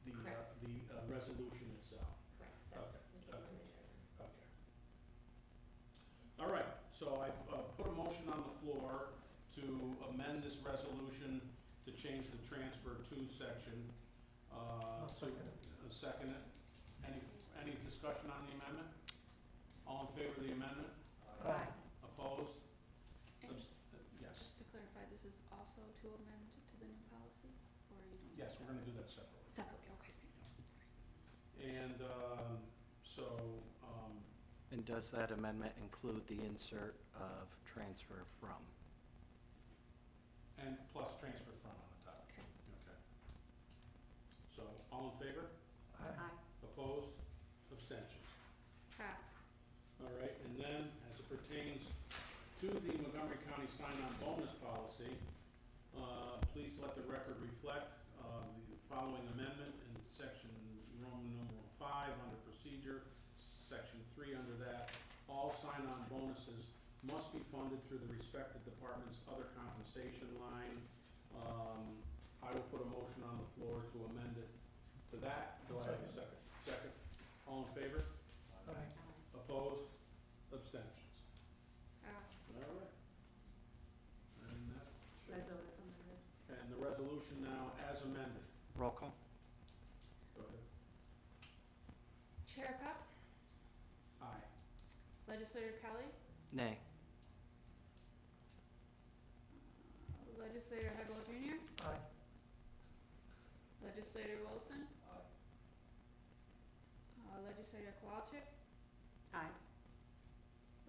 Correct. the resolution itself. Correct, that Okay, we came from the chair. Okay. All right, so I've put a motion on the floor to amend this resolution to change the transfer to section. I'll second it. Second it. Any discussion on the amendment? All in favor of the amendment? Aye. Opposed? And Yes. just to clarify, this is also to amend to the new policy, or are you doing? Yes, we're gonna do that separately. Separately, okay, thank you. And, And does that amendment include the insert of transfer from? and plus transfer from on the top. Okay. Okay. So, all in favor? Aye. Opposed? Abstentions? Pass. All right, and then, as it pertains to the Montgomery County sign-on bonus policy, please let the record reflect the following amendment in section Roman numeral 5 under procedure, section 3 under that. All sign-on bonuses must be funded through the respective department's other compensation line. I will put a motion on the floor to amend it to that. Do I have a second? Second. All in favor? Aye. Opposed? Abstentions? Pass. All right. And that should- and the resolution now as amended. Roll call? Go ahead. Chair Pup, Aye. Legislator Kelly, Nay. Legislator Hybel Jr., Aye. Legislator Wilson, Legislator Kowalczyk, Aye.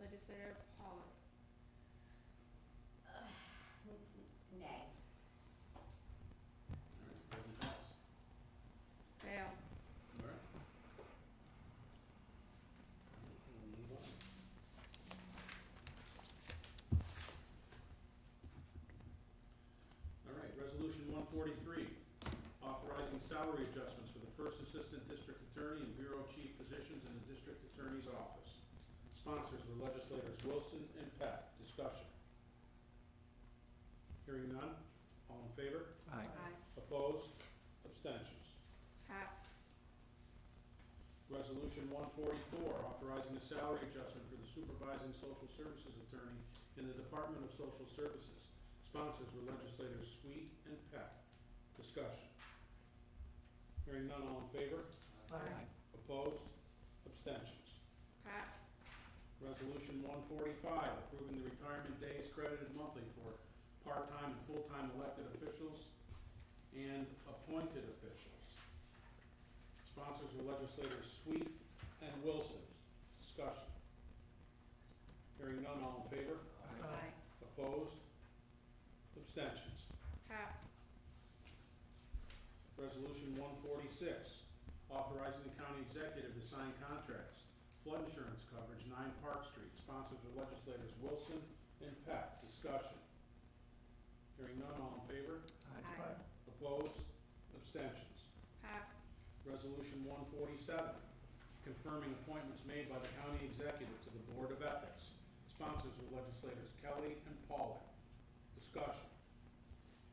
Legislator Pollock. Nay. All right, doesn't pass. Fail. All right. We'll move on. All right, resolution 143, authorizing salary adjustments for the first assistant district attorney and bureau chief positions in the district attorney's office. Sponsors were legislators Wilson and Peck. Discussion. Hearing none, all in favor? Aye. Opposed? Abstentions? Pass. Resolution 144, authorizing a salary adjustment for the supervising social services attorney in the Department of Social Services. Sponsors were legislators Sweet and Peck. Discussion. Hearing none, all in favor? Aye. Opposed? Abstentions? Pass. Resolution 145, approving the retirement days credited monthly for part-time and full-time elected officials, and appointed officials. Sponsors were legislators Sweet and Wilson. Discussion. Hearing none, all in favor? Aye. Opposed? Abstentions? Pass. Resolution 146, authorizing the county executive to sign contracts, flood insurance coverage, 9 Park Street. Sponsors were legislators Wilson and Peck. Discussion. Hearing none, all in favor? Aye. Opposed? Abstentions? Pass. Resolution 147, confirming appointments made by the county executive to the Board of Ethics. Sponsors were legislators Kelly and Pollock. Discussion.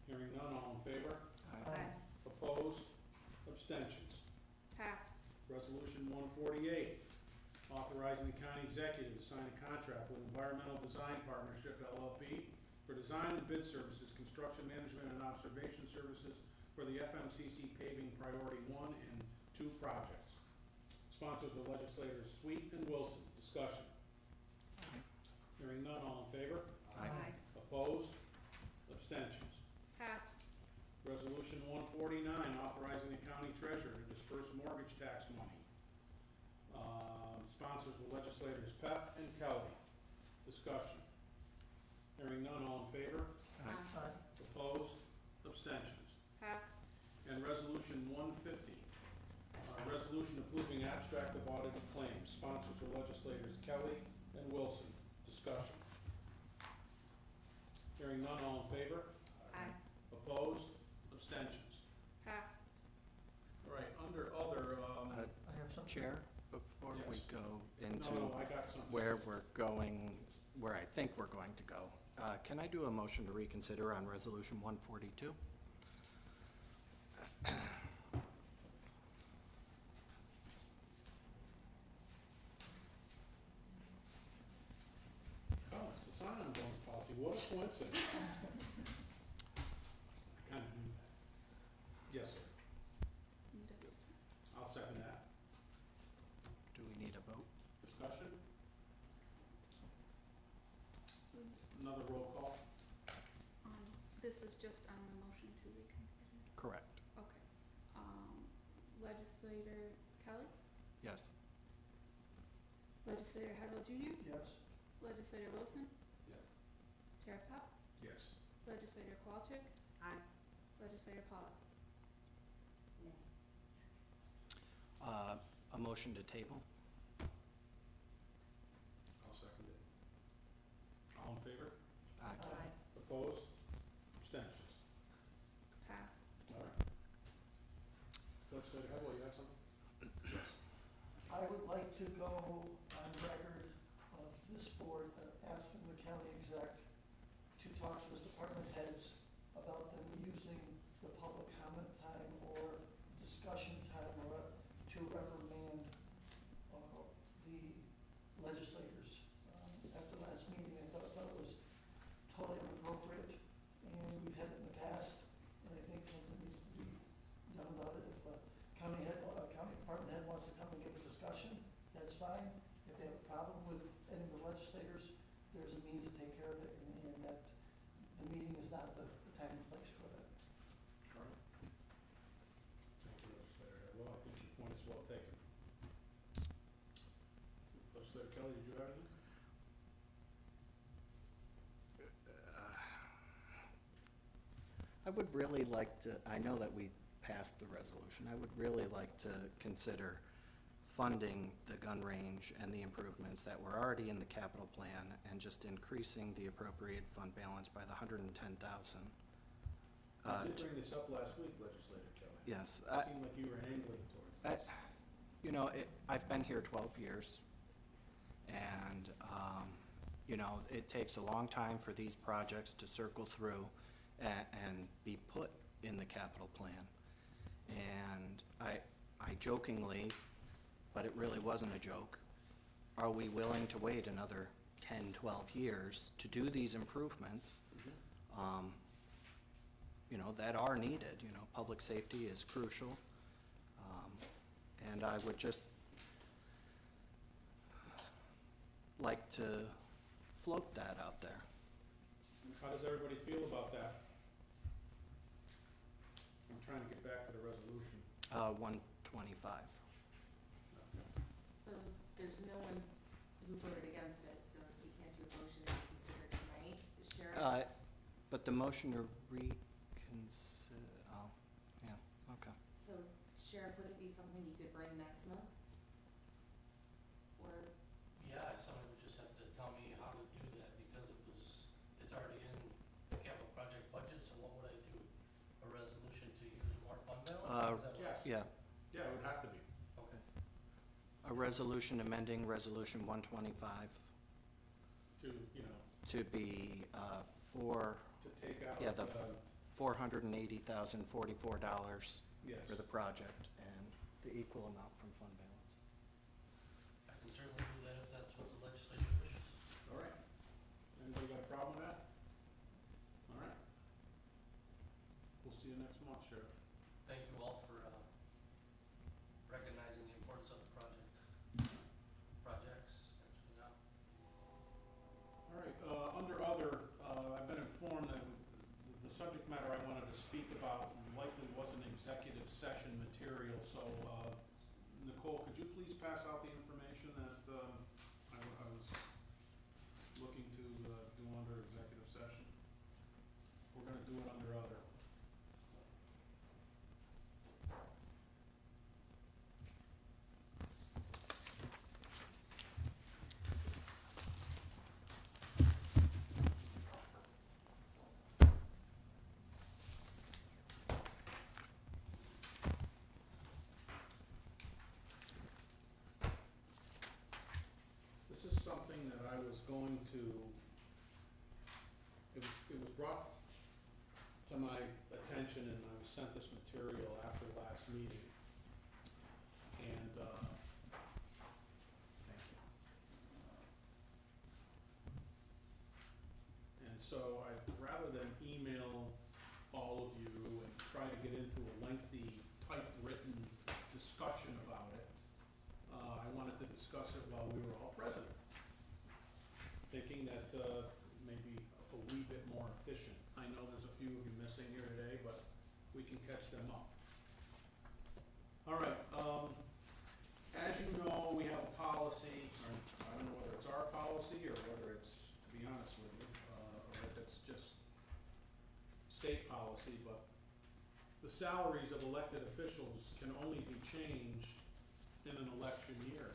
Hearing none, all in favor? Aye. Opposed? Abstentions? Pass. Resolution 148, authorizing the county executive to sign a contract with Environmental Design Partnership LLP for design and bid services, construction management and observation services for the FMCC paving Priority 1 and 2 projects. Sponsors are legislators Sweet and Wilson. Discussion. Hearing none, all in favor? Aye. Opposed? Abstentions? Pass. Resolution 149, authorizing the county treasurer to disperse mortgage tax money. Sponsors were legislators Pep and Kelly. Discussion. Hearing none, all in favor? Aye. Opposed? Abstentions? Pass. And Resolution 150, resolution approving abstract of audited claims. Sponsors were legislators Kelly and Wilson. Discussion. Hearing none, all in favor? Aye. Opposed? Abstentions? Pass. All right, under other, I have something. Chair, before we Yes. go into no, I got something. where we're going, where I think we're going to go, can I do a motion to reconsider on Resolution 142? Oh, it's the sign-on bonus policy. What a coincidence. I kind of knew that. Yes, sir. Need a I'll second that. Do we need a vote? Discussion? Another roll call? This is just on the motion to reconsider. Correct. Okay. Legislator Kelly? Yes. Legislator Hardwell Jr.? Yes. Legislator Wilson? Yes. Chair Pop? Yes. Legislator Kowalczyk? Aye. Legislator Pollock? Nay. A motion to table? I'll second it. All in favor? Aye. Aye. Opposed? Abstentions? Pass. All right. Legislator Hardwell, you had something? I would like to go on record of this board asking the county exec to talk to his department heads about them using the public comment time or discussion time or to reprimand the legislators. At the last meeting, I thought it was totally inappropriate, and we've had it in the past, and I think something needs to be done about it. If a county department head wants to come and give a discussion, that's fine. If they have a problem with any of the legislators, there's a means to take care of it, and that the meeting is not the time and place for that. All right. Thank you, Legislator Hardwell. I think your point is well taken. Legislator Kelly, did you have anything? I would really like to, I know that we passed the resolution, I would really like to consider funding the gun range and the improvements that were already in the capital plan and just increasing the appropriate fund balance by the $110,000. I did bring this up last week, Legislator Kelly. Yes, It seemed like you were angling towards this. you know, I've been here 12 years, and, you know, it takes a long time for these projects to circle through and be put in the capital plan. And I jokingly, but it really wasn't a joke, are we willing to wait another 10, 12 years to do these improvements, you know, that are needed? You know, public safety is crucial. And I would just like to float that out there. How does everybody feel about that? I'm trying to get back to the resolution. 125. So there's no one who voted against it, so we can't do a motion to consider tonight. The sheriff, But the motion to reconsider, oh, yeah, okay. so Sheriff, would it be something you could bring next month? Or, Yeah, somebody would just have to tell me how to do that, because it's already in the capital project budget, so what would I do? A resolution to use more fund balance? Is that what- Yes. Yeah, Yeah, it would have to be. Okay. a resolution amending Resolution 125 To, you know, to be for, to take out, yeah, the $480,044 yes. for the project and the equal amount from fund balance. I can certainly do that if that's what the legislature wishes. All right. Anybody got a problem with that? All right. We'll see you next month, Sheriff. Thank you all for recognizing the importance of the projects, actually now. All right, under other, I've been informed that the subject matter I wanted to speak about likely wasn't executive session material, so, Nicole, could you please pass out the information that, I was looking to, do under executive session? We're gonna do it under other. This is something that I was going to, it was brought to my attention and I was sent this material after the last meeting. And, thank you. And so rather than email all of you and try to get into a lengthy typewritten discussion about it, I wanted to discuss it while we were all present, thinking that maybe a wee bit more efficient. I know there's a few of you missing here today, but we can catch them up. All right, as you know, we have a policy, or I don't know whether it's our policy or whether it's, to be honest with you, or if it's just state policy, but the salaries of elected officials can only be changed in an election year.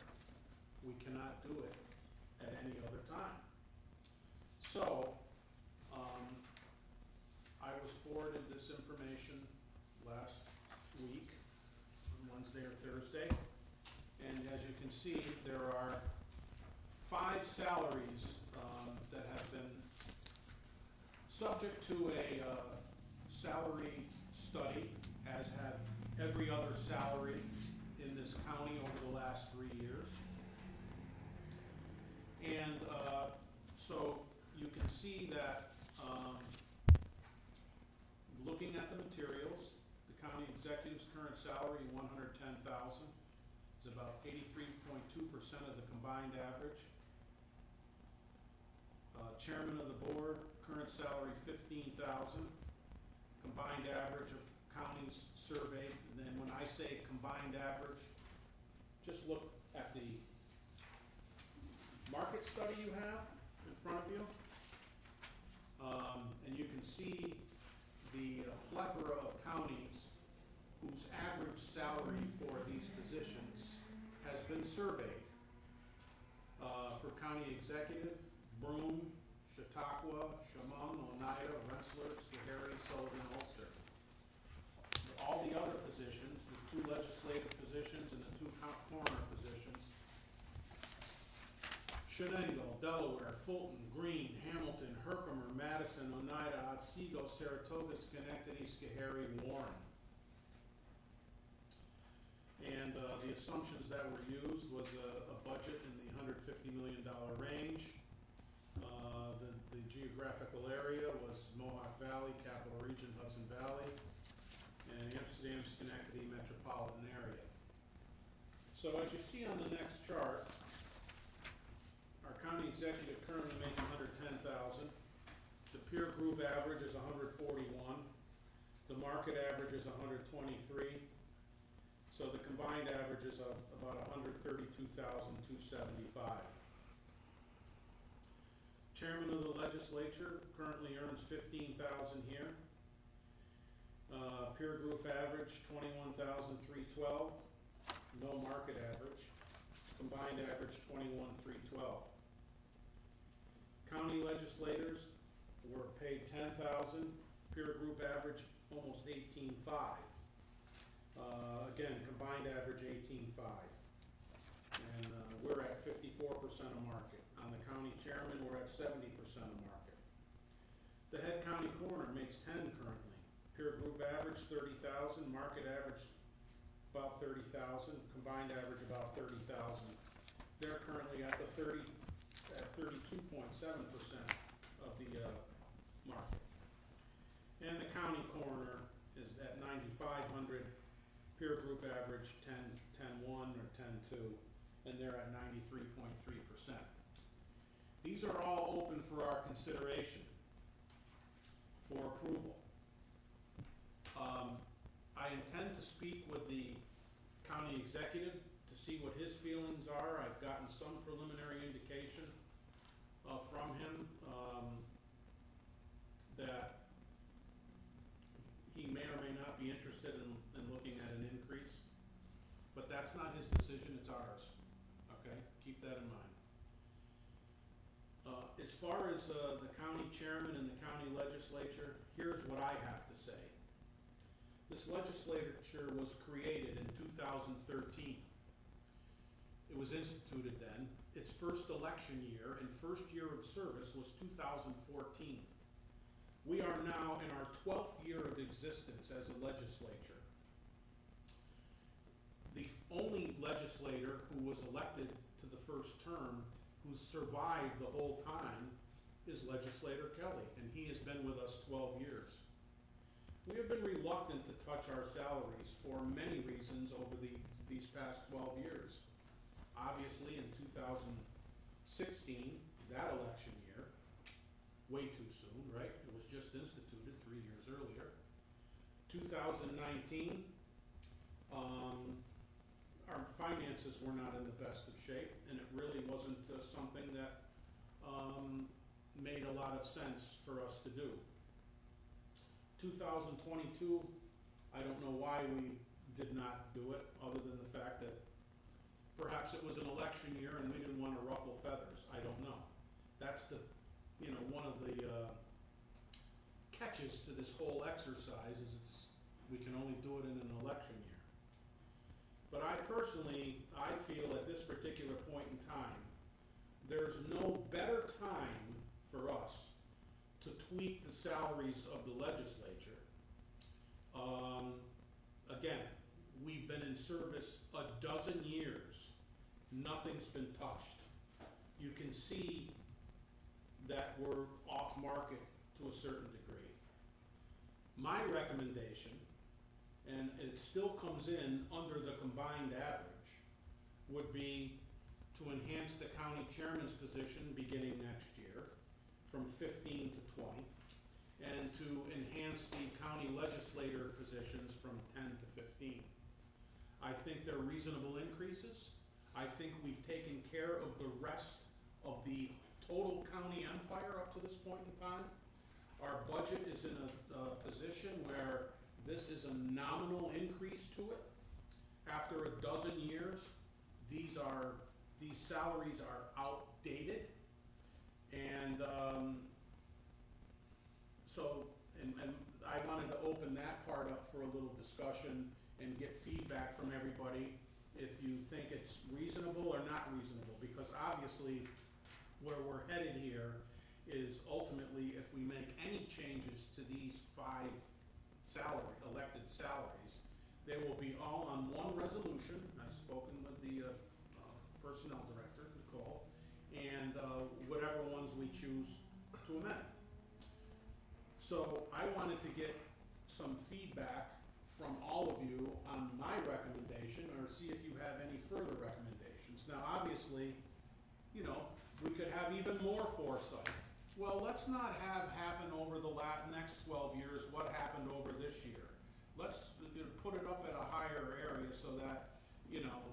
We cannot do it at any other time. So, I was forwarded this information last week, on Wednesday or Thursday, and as you can see, there are 5 salaries that have been subject to a salary study, as have every other salary in this county over the last 3 years. And so you can see that, looking at the materials, the county executive's current salary, $110,000, is about 83.2% of the combined average. Chairman of the board, current salary $15,000, combined average of counties surveyed. And then when I say combined average, just look at the market study you have in front of you. And you can see the plethora of counties whose average salary for these positions has been surveyed. For county executive, Broome, Chautauqua, Chemung, Oneida, Rensselaer, Schoharie, Sullivan, Ulster. All the other positions, the 2 legislative positions and the 2 coroner positions, Shenango, Delaware, Fulton, Greene, Hamilton, Herkimer, Madison, Oneida, Otsego, Saratoga, Schenectady, Schoharie, Warren. And the assumptions that were used was a budget in the $150 million range. The geographical area was Mohawk Valley, Capital Region, Hudson Valley, and Amsterdam, Schenectady metropolitan area. So as you see on the next chart, our county executive currently makes $110,000. The peer group average is 141. The market average is 123. So the combined average is about 132,275. Chairman of the legislature currently earns 15,000 here. Peer group average 21,312. No market average. Combined average 21,312. County legislators were paid 10,000. Peer group average almost 18,500. Again, combined average 18,500. And we're at 54% of market. On the county chairman, we're at 70% of market. The head county coroner makes 10 currently. Peer group average 30,000, market average about 30,000, combined average about 30,000. They're currently at 32.7% of the market. And the county coroner is at 9,500, peer group average 10.1 or 10.2, and they're at 93.3%. These are all open for our consideration for approval. I intend to speak with the county executive to see what his feelings are. I've gotten some preliminary indication from him that he may or may not be interested in looking at an increase, but that's not his decision, it's ours, okay? Keep that in mind. As far as the county chairman and the county legislature, here's what I have to say. This legislature was created in 2013. It was instituted then. Its first election year and first year of service was 2014. We are now in our 12th year of existence as a legislature. The only legislator who was elected to the first term who's survived the whole time is Legislator Kelly, and he has been with us 12 years. We have been reluctant to touch our salaries for many reasons over these past 12 years. Obviously, in 2016, that election year, way too soon, right? It was just instituted 3 years earlier. 2019, our finances were not in the best of shape, and it really wasn't something that made a lot of sense for us to do. 2022, I don't know why we did not do it, other than the fact that perhaps it was an election year and we didn't want to ruffle feathers. I don't know. That's one of the catches to this whole exercise is we can only do it in an election year. But I feel at this particular point in time, there's no better time for us to tweak the salaries of the legislature. Again, we've been in service a dozen years. Nothing's been touched. You can see that we're off market to a certain degree. My recommendation, and it still comes in under the combined average, would be to enhance the county chairman's position beginning next year from 15 to 20, and to enhance the county legislator positions from 10 to 15. I think they're reasonable increases. I think we've taken care of the rest of the total county empire up to this point in time. Our budget is in a position where this is a nominal increase to it. After a dozen years, these salaries are outdated. And and I wanted to open that part up for a little discussion and get feedback from everybody if you think it's reasonable or not reasonable, because obviously where we're headed here is ultimately if we make any changes to these 5 elected salaries, they will be all on one resolution. I've spoken with the personnel director, Nicole, and whatever ones we choose to amend. So I wanted to get some feedback from all of you on my recommendation, or see if you have any further recommendations. Now, obviously, we could have even more foresight. Well, let's let's not have happen over the next 12 years what happened over this year. Let's put it up at a higher area so that, you know,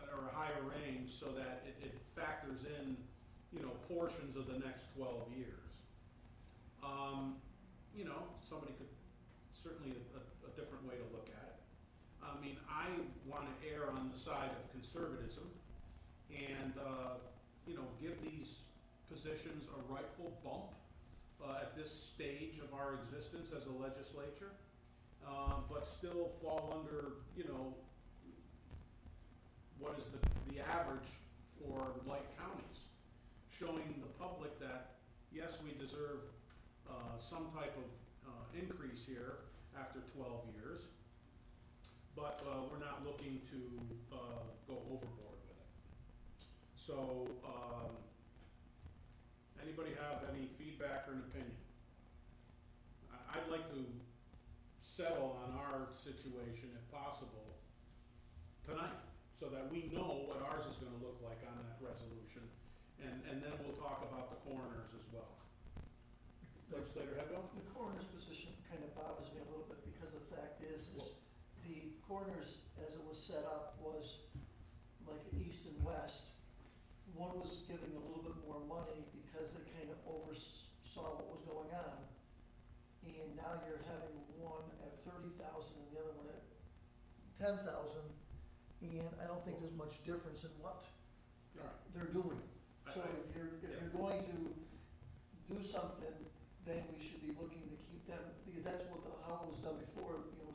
or a higher range so that it factors in, you know, portions of the next 12 years. You know, somebody could, certainly a different way to look at it. I mean, I want to err on the side of conservatism and, you know, give these positions a rightful bump at this stage of our existence as a legislature, but still fall under, you know, what is the average for like counties, showing the public that, yes, we deserve some type of increase here after 12 years, but we're not looking to go overboard with it. So, anybody have any feedback or an opinion? I'd like to settle on our situation, if possible, tonight, so that we know what ours is gonna look like on that resolution, and then we'll talk about the coroners as well. Legislator Hegel? The coroner's position kind of bothers me a little bit because the fact is the coroners, as it was set up, was like east and west. One was giving a little bit more money because they kind of oversaw what was going on. And now you're having one at 30,000 and the other one at 10,000. And I don't think there's much difference in what they're doing. So if you're going to do something, then we should be looking to keep them, because that's what how it was done before, you know,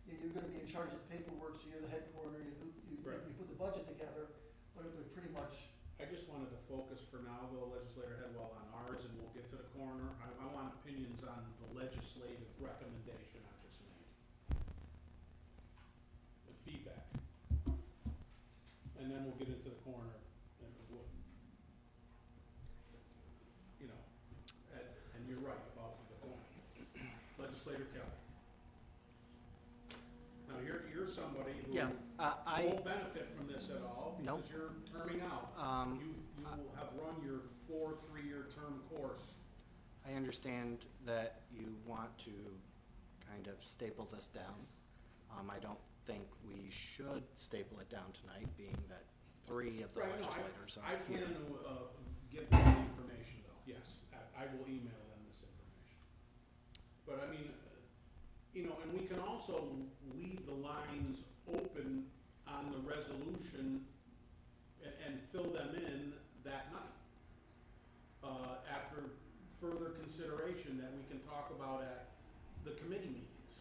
you're gonna be in charge of the paperwork, so you're the head coroner, you put the budget together, but it would pretty much. I just wanted to focus for now, though, Legislator Headwell, on ours, and we'll get to the coroner. I want opinions on the legislative recommendation I just made. The feedback. And then we'll get into the coroner, and we'll, you know, and you're right about the point. Legislator Kelly. Now, you're somebody who Yeah, won't benefit from this at all, because Nope. you're terming out. You have run your 4 3-year term course. I understand that you want to kind of staple this down. I don't think we should staple it down tonight, being that 3 of the Right, no, legislators I are here. plan to give them the information, though, yes. I will email them this information. But I mean, you know, and we can also leave the lines open on the resolution and fill them in that night. After further consideration that we can talk about at the committee meetings.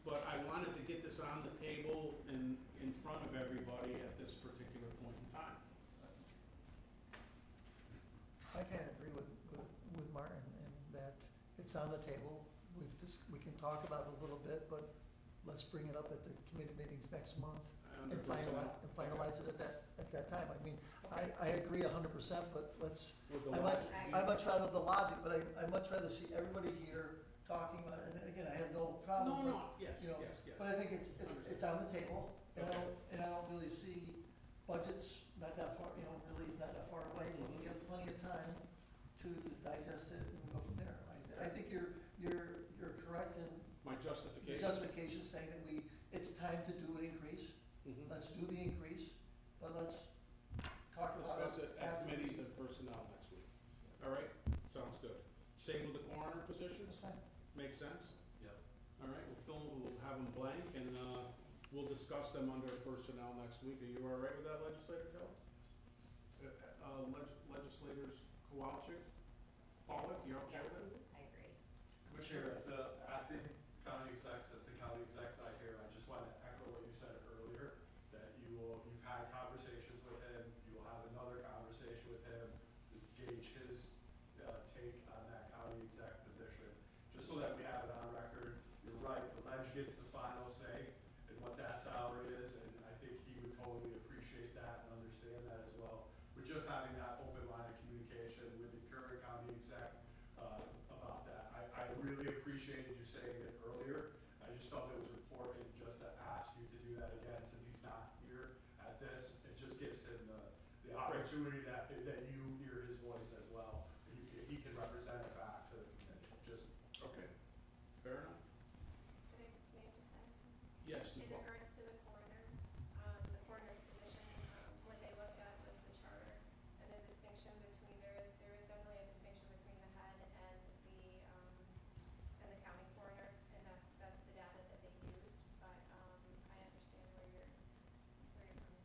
But I wanted to get this on the table in front of everybody at this particular point in time. I kind of agree with Martin in that it's on the table. We can talk about it a little bit, but let's bring it up at the committee meetings next month and finalize it at that time. I mean, I agree 100%, but let's, I'd much rather the logic, but I'd much rather see everybody here talking about it. And again, I have no problem. Yes. But I think it's on the table, and I don't really see budgets not that far, you know, really it's not that far away. We have plenty of time to digest it and go from there. I think you're correct in My your justification. saying that it's time to do an increase. Mhm. Let's do the increase, but let's talk about it. Discuss it at committees and personnel next week. All right, sounds good. Same with the coroner positions? That's fine. Makes sense? Yep. All right, we'll have them blank, and we'll discuss them under personnel next week. Are you all right with that, Legislator Kelly? Legislators Kowalczyk, Pollock, you okay with it? I agree. Commissioner, as the acting county execs, as the county execs I hear, I just want to echo what you said earlier, that you've had conversations with him, you will have another conversation with him, to gauge his take on that county exec position, just so that we have it on record. You're right, the ledge gets the final say in what that salary is, and I think he would totally appreciate that and understand that as well. But just having that open line of communication with the current county exec about that. I really appreciated you saying it earlier. I just felt it was important just to ask you to do that again, since he's not here at this. It just gives him the opportunity that you hear his voice as well. He can Yes, In Nicole. regards to the coroner's position, what they looked at was the charter and the distinction between, there is definitely a distinction between the head and the county coroner, and that's the data that they used, but, I understand where you're coming from.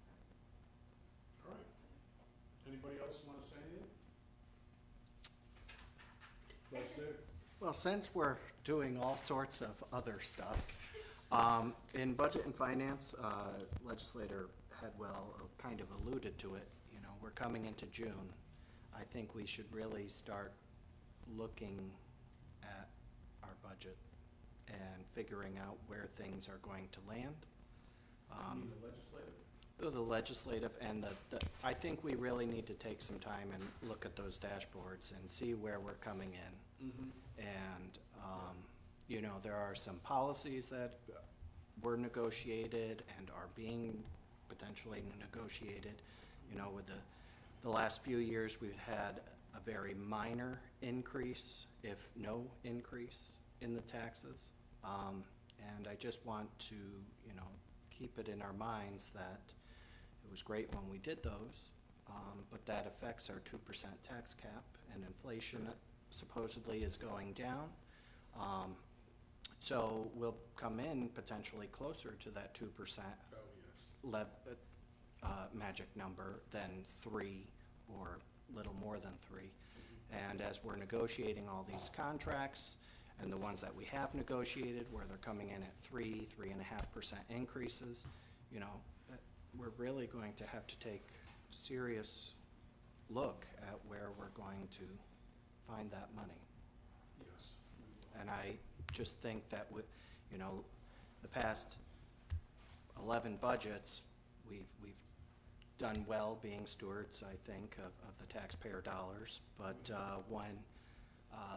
All right. Anybody else want to say anything? Vice Chair? Well, since we're doing all sorts of other stuff, in Budget and Finance, legislator Headwell kind of alluded to it, you know, we're coming into June. I think we should really start looking at our budget and figuring out where things are going to land. You mean the legislative? The legislative and I think we really need to take some time and look at those dashboards and see where we're coming in. Mm-hmm. And, you know, there are some policies that were negotiated and are being potentially negotiated. You know, with the last few years, we've had a very minor increase, if no increase, in the taxes. And I just want to, you know, keep it in our minds that it was great when we did those, but that affects our 2% tax cap, and inflation supposedly is going down. So we'll come in potentially closer to that 2% Oh, yes. magic number than 3 or little more than 3. And as we're negotiating all these contracts, and the ones that we have negotiated where they're coming in at 3.5% increases, you know, we're really going to have to take serious look at where we're going to find that money. Yes. And I just think that you know, the past 11 budgets, we've done well being stewards, I think, of the taxpayer dollars. But when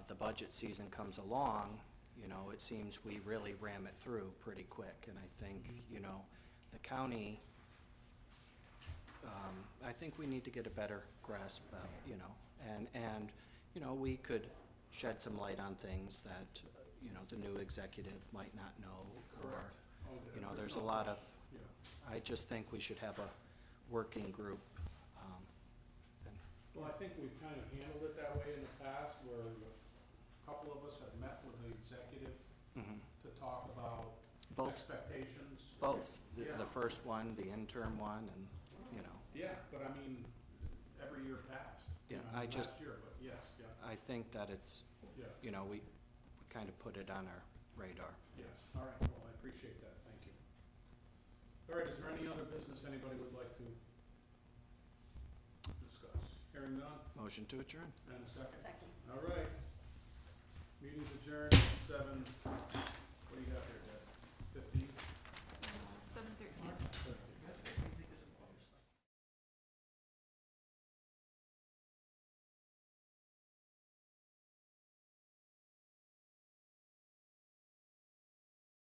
the budget season comes along, you know, it seems we really ram it through pretty quick. And I think, you know, the county, I think we need to get a better grasp of, you know, and, you know, we could shed some light on things that, you know, the new executive might not know. Correct. Or, you know, there's a lot of, Yeah. I just think we should have a working group. and- Well, I think we've kind of handled it that way in the past, where a couple of us have met with the executive Mhm. to talk about Both. expectations. Both, Yeah. the first one, the interim one, and, you know, Yeah, but I mean, every year passed. You Yeah, know, I just- Last year, but yes, yeah, I think that it's, yeah, you know, we kind of put it on our radar. yes. All right, well, I appreciate that, thank you. All right, is there any other business anybody would like to discuss? Hearing none, Motion to adjourn. and a second? Second. All right. Meeting's adjourned at 7:40.